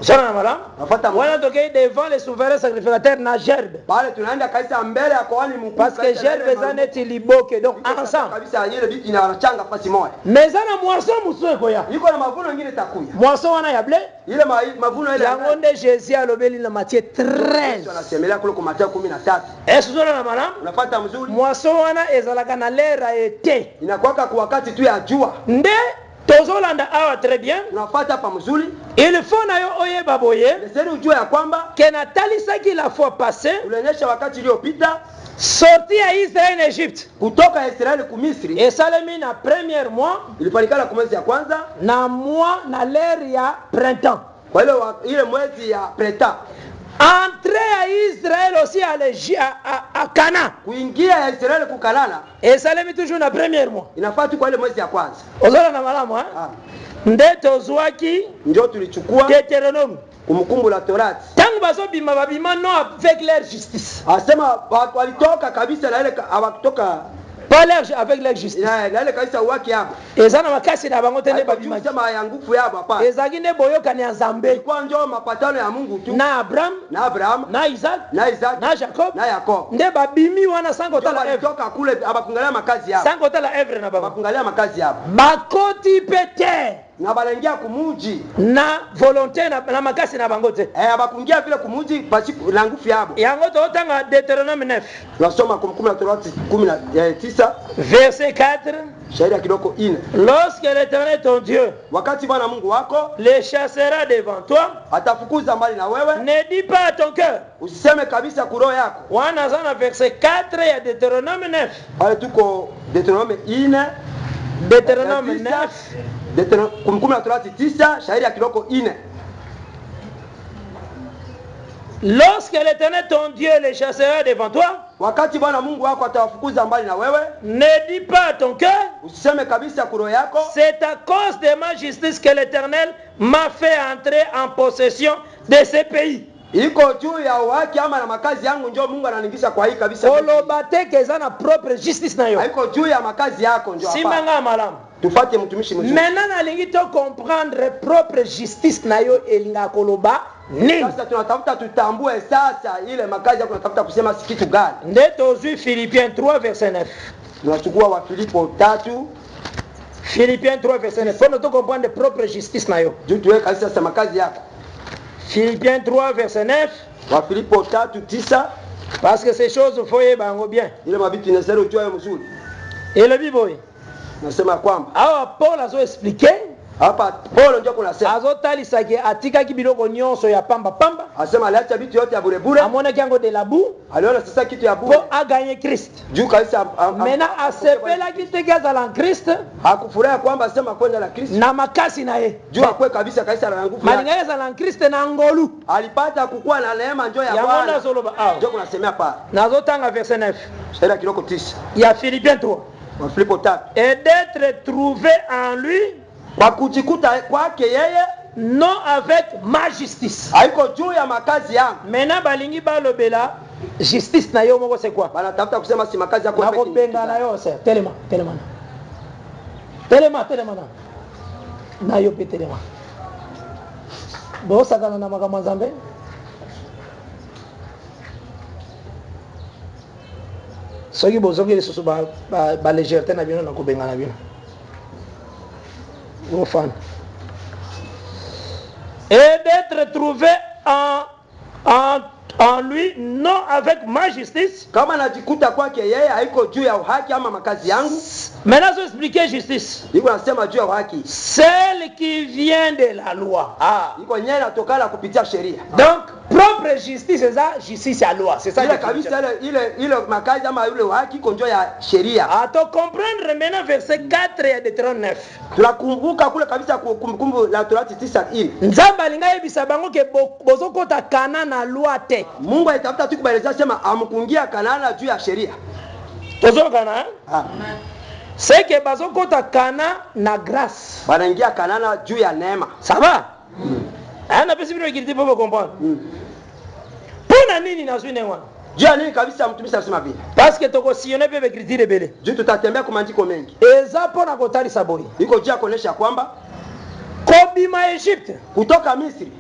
Sana na malam. Nafuata Wana tokei devant les souverains sacrificateurs na gerbe. Pale tunaenda kabisa mbele ya kohani mkuu. Parce que gerbe zaneti liboke donc ensemble. Kabisa ile vitu inachanga fasi moja. Mezana moisson muso koya. Iko na mavuno mengine takuya. Moisson wana ya blé. Ile mavuno ile. Yango nde Jésus alobeli na Matthieu 13. Wanasemelea kule kwa Mathayo 13. Sona na malam. Unafuata mzuri. Moisson wana ezalaka na lera ete. Inakuwa kwa wakati tu ya jua. Nde tozolanda awa très bien. Unafuata hapa mzuri. Il faut na yo oyeba boye. Leseni ujue ya kwamba Kena talisaki la fois passée. ulionyesha wakati uliopita Sorti ya Israel en Egypte. kutoka Israeli ku Misri. Esalemi na premier mois. Ilifanikana kwa mwezi ya kwanza Na mois na l'ère ya printemps. kwa ile mwezi ya printemps. Entrée à Israël aussi à Cana. Kuingia ya Israeli ku Kanana Esalemi toujours na premier mois. inafaa tu kwa ile mwezi ya kwanza. Ozola na malamu ha? Nde tozwaki Ndio tulichukua Deutéronome. kumbukumbu la Torati. Tangu bazobima babima non avec leur justice. Asema walitoka kabisa na ile hawakutoka Pas avec leur justice. na ile kabisa waki hapo. Eza na makasi na bango tende babima. Sema ya nguvu yabo hapa. Ezaki nde boyokani ya Nzambe. Kwa njoo mapatano ya Mungu tu. Na Abraham, na Isaac, na Jacob, na Yakob. Nde babimi wana sango tala evre. Walitoka kule abakungalia makazi yao. Sango tala evre na baba. Abakungalia makazi yao. Bakoti pete. Na balengia kumuji Na volonté na makasi na bango te. abakungia vile kumuji basi la nguvu yabo. Yango to tanga Deutéronome 9. Tunasoma kumbukumbu la Torati 19 verset 4. Shairi ya kidoko 4. Lorsque l'Éternel ton Dieu Wakati Bwana Mungu wako les chassera devant toi, atafukuza mbali na wewe, ne dis pas à ton cœur. usiseme kabisa kuroho yako. Wana zana verset 4 ya Deutéronome 9. Pale tuko Deuteronome 4. Deutéronome 9. Kumbukumbu la Torati 9 shairi ya kidoko 4. Lorsque l'Éternel ton Dieu les chassera devant toi, wakati Bwana Mungu wako atawafukuza mbali na wewe, ne dis pas à ton cœur, usiseme kabisa kuroho yako, c'est à cause de ma justice que l'Éternel m'a fait entrer en possession de ce pays. iko juu ya uhaki ama na makazi yangu njoo Mungu ananingisha kwa hii kabisa. Olobate keza na propre justice na yo. Haiko juu ya makazi yako njoo hapa. Simanga malamu. Tufate mtumishi mzuri. Maintenant nalingi to comprendre propre justice na yo elinga koloba nini. Sasa tunatafuta tutambue sasa ile makazi yako tunatafuta kusema si kitu gani. Nde tozui Philippiens 3 verset 9. Tunachukua wa Filipo 3. Philippiens 3 verset 9. Faut nous comprendre propre justice na yo. Juu tuweka sasa makazi yako. Philippiens 3 verset 9. Wa Filipo 3:9. Parce que ces choses faut y bango bien. Ile mabitu inasema ujue mzuri. Et le bible Nasema kwamba awa Paul azo expliquer hapa Paulo ndio kunasema azo talisaki atika kibiloko nyonso ya pamba pamba. Asema aliacha vitu yote ya bure bure. Amona kiango de la boue. Aliona sasa kitu ya bure. Pour a gagner Christ. Juu kabisa Maintenant asepela kitekaza la Christ. Hakufurahi kwamba asema kwenda la Kristo. Na makasi na ye. Juu akwe kabisa kabisa na nguvu. Malingeza la Christ na ngolu. Alipata kukua na neema njoo ya Bwana. Yamona zoloba aw. Ndio kunasemea pale. Nazotanga verset 9. Shairi kiloko 9. Ya Philippiens 3. Wa Filipo 3. Et d'être trouvé en lui Kwa kujikuta kwake yeye non avec ma justice. haiko juu ya makazi yangu. Maintenant balingi balobela justice na yo moko c'est quoi? Bana tafuta kusema si makazi yako Na kobenga na yo c'est tellement na yo pe tellement. Bo sakana na makambo Nzambe. Soki bozoki lisusu ba légèreté na bino na kobenga na bino. Vos fans. Et d'être trouvé en lui, non avec ma justice. Kama najikuta kwake yeye haiko juu ya uhaki ama makazi yangu. Maintenant, je vais expliquer justice. Iko nasema juu ya uhaki. Celle qui vient de la loi. Iko nyenye natokana kupitia sheria. Donc, propre justice, c'est ça, justice à loi. C'est ça. Ile kabisa ile makazi ama ile uhaki iko njoo ya sheria. À te comprendre maintenant verset 4 et de 39. Tunakumbuka kule kabisa kumbukumbu la Torati 9:1. Nzamba linga yebisa bango ke bozokota kana na loi te. Mungu alitafuta tu kubaeleza sema amkungia Kanana juu ya sheria. Tozokana c'est que bazokota kana na grâce. Banaingia Kanana juu ya neema. Ça va? Ana pesi bino ikiti popo comprendre. Pona nini nazwi nengwa? Juu ya nini kabisa mtumishi anasema vile? Parce que toko sione bebe écriture bele. Juu tutatembea kwa maandiko mengi. Eza pona kotalisa boyi. Iko juu ya kuonesha kwamba kobima Egypte kutoka Misri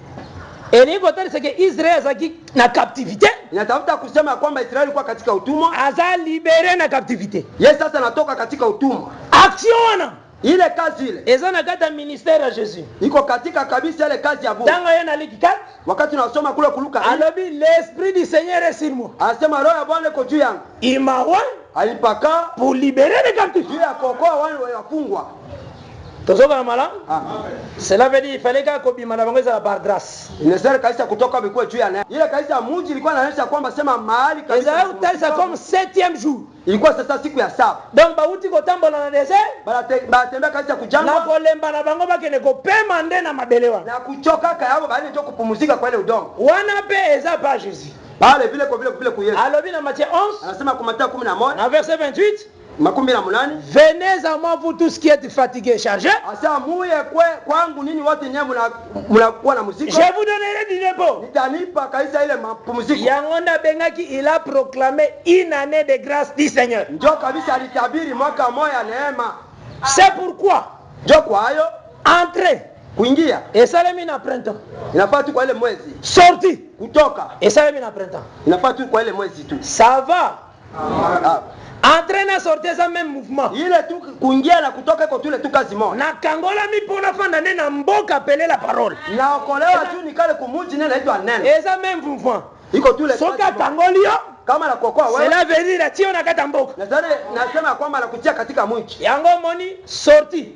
Et ni côté c'est que Israël zaki na captivité. Inatafuta kusema kwamba Israeli ilikuwa katika utumwa. Aza libéré na captivité. Yeye sasa anatoka katika utumwa. Action ile kazi ile. Eza na kata ministère ya Jésus. Iko katika kabisa ile kazi ya Mungu. Tango yena likikat. Wakati tunasoma kule kuluka. Alobi l'esprit du Seigneur est sur moi. Anasema roho ya Bwana iko juu yangu. Il m'a oint alipaka pour libérer les captifs. Juu ya kuokoa wale wafungwa. Tozoka na mala? Cela veut dire il fallait qu'akobima na bangeza par grâce. Inaweza kaisa kutoka bikuwa juu ya nani. Ile kaisa mji ilikuwa inaonyesha kwamba sema mahali kabisa. Eza utalisa comme 7e jour. Ilikuwa sasa siku ya 7. Donc bauti kotambola na desert. Batembea kaisa kujangwa. Na kolemba na bango bakene ko pema nde na mabelewa. Na kuchoka kayabo baada ya kupumzika kwa ile udongo. Wana pe eza pa Jésus. Pale vile kwa vile ku Yesu. Alobi na Matthieu 11. Anasema kwa Mathayo 11. Na verset 28. Venez à moi vous tous qui êtes fatigués et chargés. Je vous donnerai du repos. Yangonda Bengaki, il a proclamé une année de grâce du Seigneur. C'est pourquoi entrez et ça le mina printemps. Sorti et ça le mina printemps. Ça va. Entraîner à sortir ça même mouvement. Il est tout kungia na kutoka kwa tule tu kazi moja. Na kangola mi pona fanda nena mboka appeler la parole. Na okolewa tu nikale kumuji nena itwa neno. Et ça même mouvement. Iko tule soka kangolio kama na kokoa wewe. Cela veut dire tio na kata mboka. Nasema kwamba nakutia katika mji. Yango moni sorti.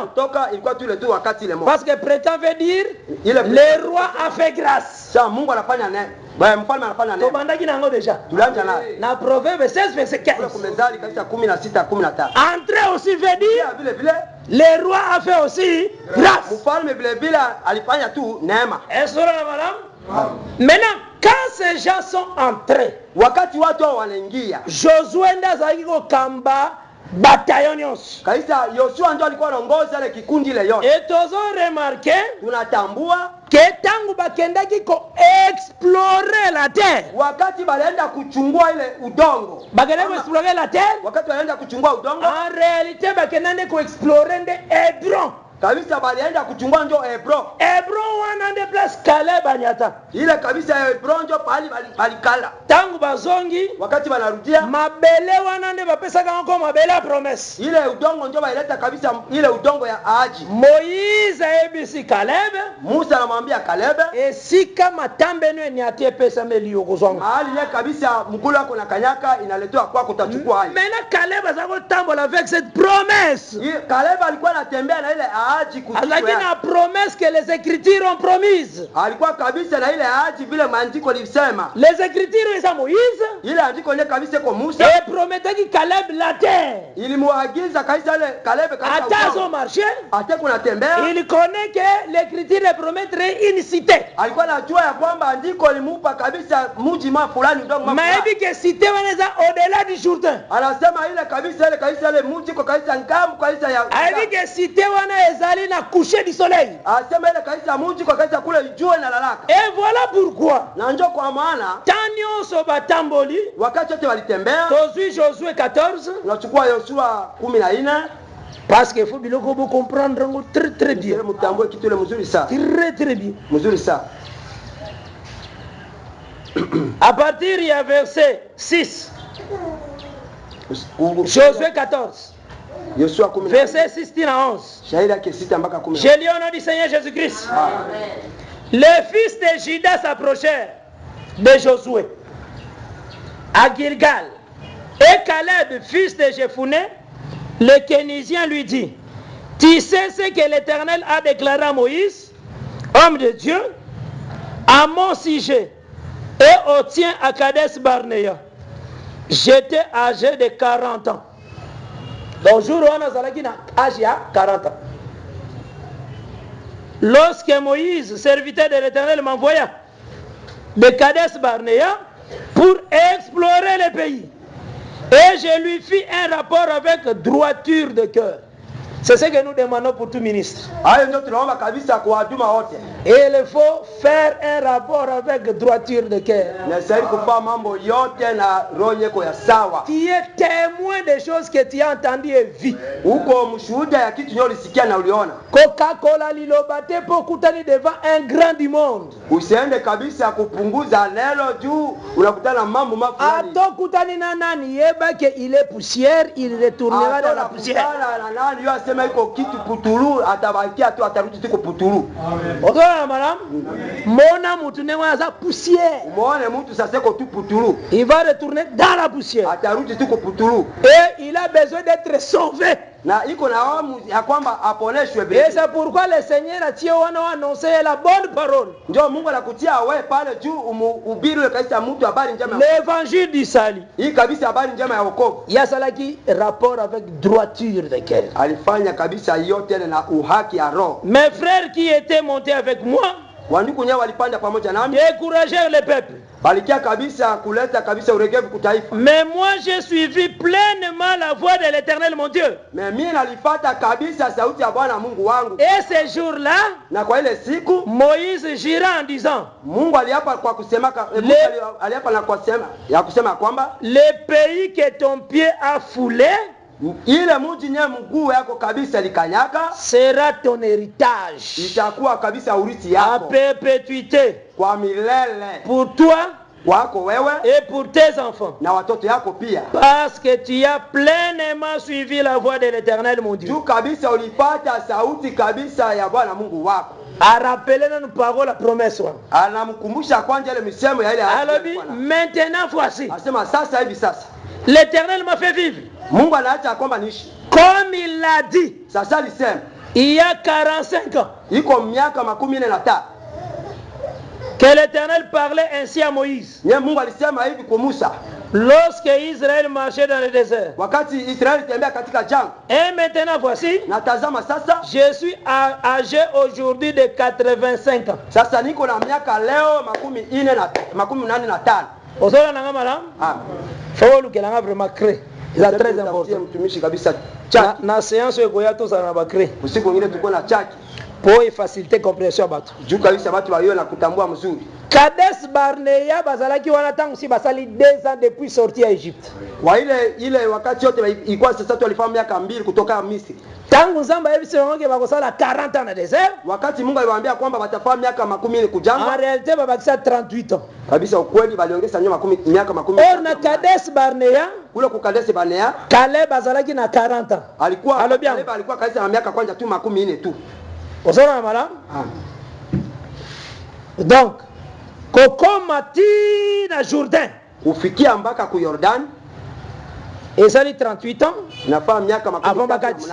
Kutoka ilikuwa tule tu wakati ile moja. Parce que printemps veut dire le roi a fait grâce. Sa Mungu anafanya neno. Baya mfalme anafanya neno. Tobandaki nango déjà. Tulanja na. Na Proverbe 16 verset 15. Kumezali katika 16-15. Entrer aussi veut dire le roi a fait aussi grâce. Mfalme vile alifanya tu neema. Est-ce que madame? Maintenant quand ces gens sont entrés, wakati watu wanaingia, Josué ndazaki kamba bataillon yonso. Kaisa Yoshua ndio alikuwa anaongoza ile kikundi ile yote. Et tozo remarquer, tunatambua ke tangu bakendaki ko explorer la terre. Wakati balienda kuchungua ile udongo. Bakenda ko explorer la terre. Wakati walienda kuchungua udongo. En réalité bakenda ko explorer de Hébron. Kabisa balienda kuchungua ndio Hebron. Hebron wana de place Caleb anyata. Ile kabisa Hebron ndio pali balikala. Tangu bazongi wakati banarudia mabele wana nde bapesa kako mabele ya promesse. Ile udongo ndio baileta kabisa ile udongo ya ahadi. Moïse ebisi Caleb. Musa anamwambia Caleb esika matambe nwe ni atie pesa meli yokozonga. Mahali ile kabisa mkulu wako na kanyaka inaletwa kwako utachukua hayo. Maintenant Caleb azako tambola avec cette promesse. Caleb alikuwa anatembea na ile Alaki na promesse que les écritures ont promise. Alikuwa kabisa na ile ahadi vile maandiko lisema. Les écritures za Moïse. Ile andiko ile kabisa kwa Musa. Et promettait que Caleb la terre. Ilimwagiza kabisa ile Caleb kabisa. Atazo marché. Ate kunatembea. Il connaît que l'écriture promettrait une cité. Alikuwa anajua ya kwamba andiko limupa kabisa mji mwa fulani ndio mwa. Maebi que cité wanaweza au-delà du Jourdain. Anasema ile kabisa ile mji kwa kabisa ngambo kabisa ya. Maebi que cité wanaweza ezali na coucher du soleil. Asema ile kaisa mji kwa kaisa kule jua inalalaka. Et voilà pourquoi. Na njoo kwa maana tanyo so batamboli wakati wote walitembea. Tozui Josué 14. Unachukua Yoshua 14 parce que faut biloko bo comprendre ngo très bien. Mtambue kitu ile mzuri sana. Très bien. Mzuri sana. À partir ya verset 6. Josué 14. Verset 6 à 11. J'ai lu au nom du Seigneur Jésus-Christ. Les fils de Juda s'approchèrent de Josué à Gilgal. Et Caleb, fils de Jephuné, le Kénisien, lui dit: tu sais ce que l'Éternel a déclaré à Moïse, homme de Dieu, à mon sujet et au tien à Kades Barnea. J'étais âgé de 40 ans. Donc, jour où on a zalaki na âge ya 40 ans. Lorsque Moïse, serviteur de l'Éternel, m'envoya de Kades Barnea pour explorer le pays, et je lui fis un rapport avec droiture de cœur. C'est ce que nous demandons pour tout ministre. Et il faut faire un rapport avec droiture de cœur. Tu es témoin des choses que tu as entendues et vues. Coca-Cola lilobate pour kutani devant un grand du monde. Ato kutani na nani yeba que il est poussière, il retournera dans la poussière. Madame, mona mutu ne waza poussière. Il va retourner dans la poussière. Et il a besoin d'être sauvé. Et c'est pourquoi le Seigneur a annoncé la bonne parole. L'évangile du salut. Il y a cela qui rapport avec droiture de cœur. Mes frères qui étaient montés avec moi découragèrent le peuple. Mais moi j'ai suivi pleinement la voix de l'Éternel mon Dieu. Et ce jour-là, Moïse jura en disant, le pays que ton pied a foulé sera ton héritage à perpétuité pour toi et pour tes enfants. Parce que tu as pleinement suivi la voix de l'Éternel mon Dieu. A rappelé nos paroles la promesse. Alors maintenant voici. L'Éternel m'a fait vivre. Comme il l'a dit. Il y a 45 ans. Que l'Éternel parlait ainsi à Moïse. Lorsque Israël marchait dans le désert. Et maintenant voici, je suis âgé aujourd'hui de 85 ans. Vraiment créé. C'est très important. La séance est créée pour faciliter compréhension. Kades Barnea bazalaki wana tangu si basali 2 ans depuis sortie à Égypte. Tangu Nzamba yebise wange bakosala 40 ans na désert. En réalité babakisa 38 ans. Or na Kades Barnea Caleb bazalaki na 40 ans. Allo bien. Osona mala? Donc Kokomati na Jourdain. Ufikia mpaka ku Jordan. Ezali 38 ans. Nafaa miaka makumi bakati.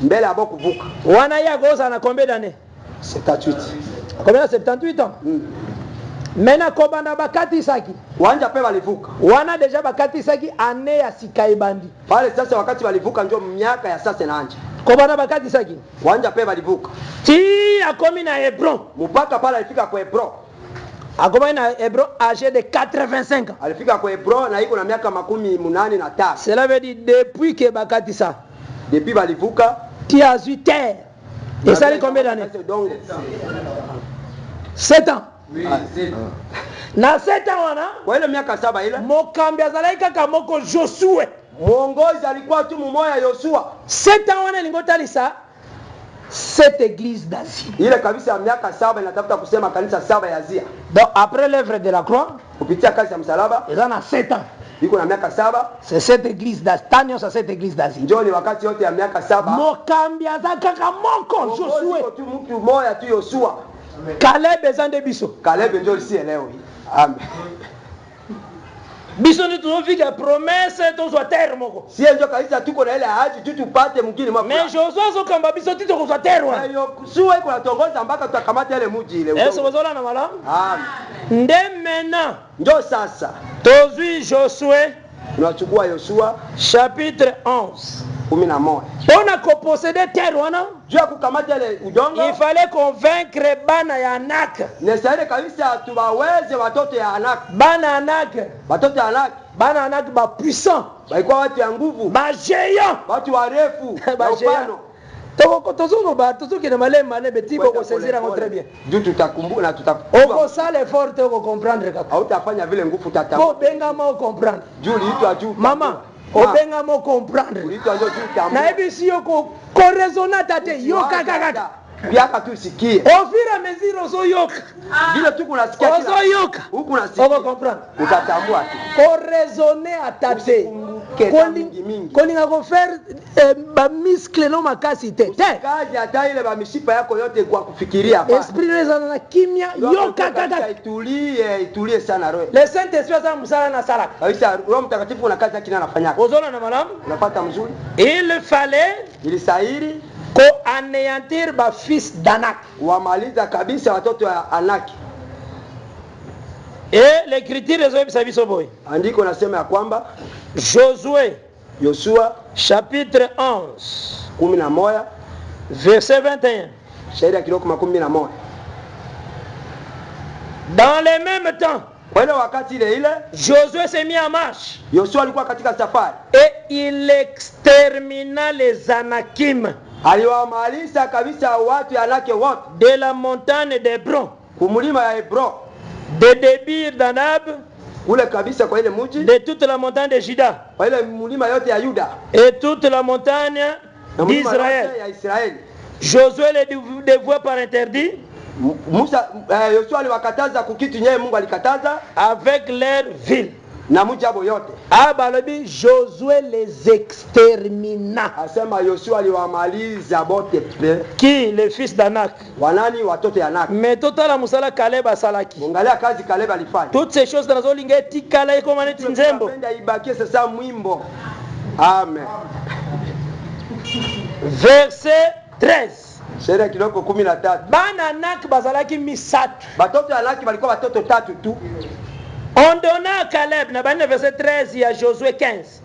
Mbele abo kuvuka. Wana ya goza na combien d'années? 78. Combien 78 ans? Mena kobanda bakati saki. Wanja pe walivuka. Wana deja bakati saki ane ya sikaibandi. Pale sasa wakati walivuka ndio miaka ya sasa inaanza. Kobanda bakati saki. Wanja pe walivuka. Ti akomi na Hebron. Mpaka pale alifika kwa Hebron. Akomi na Hebron âgé de 85 ans. Alifika kwa Hebron na iko na miaka 85. Cela veut dire depuis que bakati sa. Depuis balivuka, tu as eu terre. Et ça fait combien d'années? 7 ans. Oui. Na 7 ans wana. Kwa ile miaka 7 ile. Mokambi azalaika kamoko Josué. Mwongozi alikuwa tu mmoja Yoshua. 7 ans wana lingotalisa cette église d'Asie. Ile kabisa miaka 7 inatafuta kusema kanisa 7 ya Asia. Donc après l'œuvre de la croix, kupitia kazi ya msalaba, il en a 7 ans. Iko na miaka 7. C'est cette église d'Asie. Tanyo sa cette église d'Asie. Njoo ni wakati yote ya miaka 7. Mokambi azaka kamoko Josué. Tu mtu mmoja tu Yoshua. Caleb ezande biso. Caleb njoo si leo. Amen. Biso ni tunofika promesse tozwa terre moko. Si ndio kanisa tuko na ile ahadi tu tupate mkini mwa. Mais Josué zo kamba biso tito kozwa terre wana. Yoshua iko natongoza mpaka tutakamata ile mji ile. Eso bozola na mala? Amen. Ndemena. Njoo sasa. Tozwi Josué. Tunachukua Yoshua chapitre 11. 11. On a possédé terre wana. Dieu kukamata ile udongo. Il fallait convaincre bana ya Anak. Nesale kabisa tuwaweze watoto ya Anak. Bana Anak. Watoto ya Anak. Bana Anak ba puissant. Baikuwa watu ya nguvu. Ba géant. Watu warefu. Ba géant. Tozoko ba tozoki na malema beti boko saisir ngo très bien. Juu tutakumbuka na tutakumbuka. Oko sale fort oko comprendre kaka. Hautafanya vile nguvu tatamba. Ko benga mo comprendre. Juu liitwa juu. Mama, obenga mo comprendre. Liitwa juu tamba. Na ebi si yoko ko raisonner tate yo kaka kaka. Biaka tu sikie. Au fur et à mesure ozo yoka. Vile tu kunasikia kila. Ozo yoka. Huku unasikia. Oko comprendre. Utatambua tu. Ko raisonner atate. Kolinga ko faire ba muscle no makasi te. Kazi hata ile ba mishipa yako yote kwa kufikiria hapa. Esprit rezana na kimya yoka kaka. Itulie sana roho. Le Saint Esprit za msala na salaka. Kabisa Roho Mtakatifu una kazi yake anafanya. Ozona na malamu? Unapata mzuri. Il fallait Ilisahiri ko anéantir ba fils d'Anak. Wamaliza kabisa watoto wa Anaki. Et l'écriture de Sabiso boy. Andiko nasema ya kwamba Josué Yoshua chapitre 11 verset 21. Shairi ya kiloko 11. Dans le même temps, wale wakati ile Josué s'est mis en marche. Yoshua alikuwa katika safari. Et il extermina les Anakim. Aliwamaliza kabisa watu ya Anaki wote. De la montagne d'Hébron. Kumulima ya Hebron. De Débir d'Anab. Ule kabisa kwa ile mji. De toute la montagne de Juda. Kwa ile mulima yote ya Yuda. Et toute la montagne d'Israël. Josué les dévoua par interdit. Musa Yoshua aliwakataza kukitu nyewe Mungu alikataza avec leur ville. Na mji abo yote. Abalobi Josué les extermina. Asema Yoshua aliwamaliza bote. Qui les fils d'Anak? Wanani watoto ya Anak. Mais totala musala Caleb asalaki. Angalia kazi Caleb alifanya. Toutes ces choses dans zolinga etikala iko maneti nzembo. Penda ibakie sasa mwimbo. Amen. Verset 13. Shairi kiloko 13. Bana Anak bazalaki misatu. Batoto ya Anak balikuwa watoto 3 tu. On donna à Caleb, na bana verset 13, il y a Josué 15.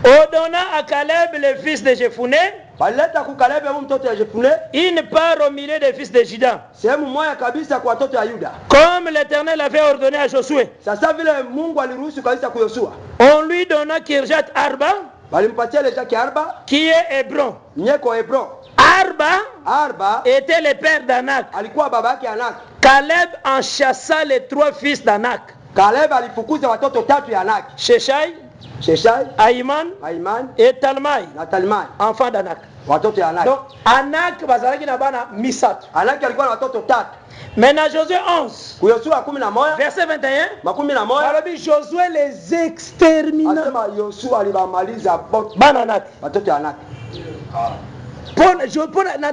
On donna à Caleb le fils de Jephuné. Baleta ku Caleb mtoto ya Jephuné. Une part au milieu des fils de Juda. Sehemu moja kabisa kwa watoto ya Yuda. Comme l'Éternel avait ordonné à Josué. Sasa vile Mungu aliruhusu kabisa kwa Yoshua. On lui donna Kirjat Arba. Balimpatia le Jacques Arba. Qui est Hébron. Nyeko Hebron. Arba était le père d'Anak. Alikuwa baba yake Anak. Caleb en chassa les 3 fils d'Anak. Caleb alifukuza watoto 3 ya Anak. Sheshai, Aïman et Talmai. Na Talmai. Enfant d'Anak. Watoto ya Anak. Donc Anak bazalaki na bana misatu. Anak alikuwa na watoto 3. Maintenant Josué 11. Yoshua 11 verset 21. 11. Balobi Josué les extermina. Asema Yoshua alibamaliza bana Anak. Watoto ya Anak.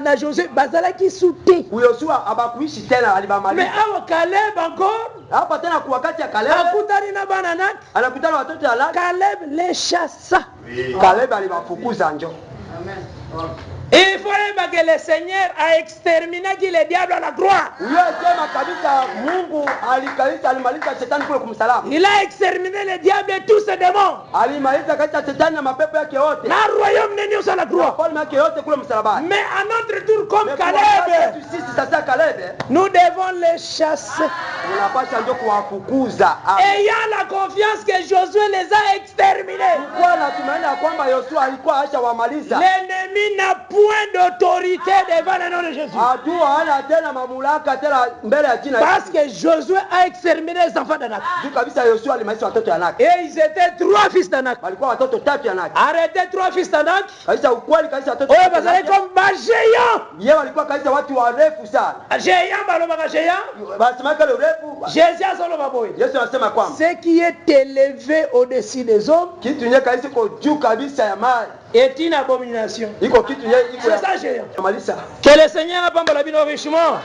Na Josué bazalaki souté. Yoshua abakuishi tena alibamaliza. Mais awa Caleb encore. Hapa tena kwa wakati ya Caleb. Akutani na bana Anak. Anakutana watoto ya Anak. Caleb les chassa. Caleb alibafukuza njo. Amen. Il fallait que le Seigneur a exterminé le diable à la croix. Il a exterminé le diable et tous ses démons. Na royaume n'est pas à la croix. Mais à notre tour, comme Caleb, nous devons les chasser. Ayant la confiance que Josué les a exterminés. L'ennemi n'a point d'autorité devant le nom de Jésus. Parce que Josué a exterminé les enfants d'Anak. Et ils étaient 3 fils d'Anak. Arrêtez 3 fils d'Anak. Oh, vous allez comme géant. Ce qui est élevé au-dessus des hommes est une abomination. C'est ça, géant. Que le Seigneur apporte la vie richement.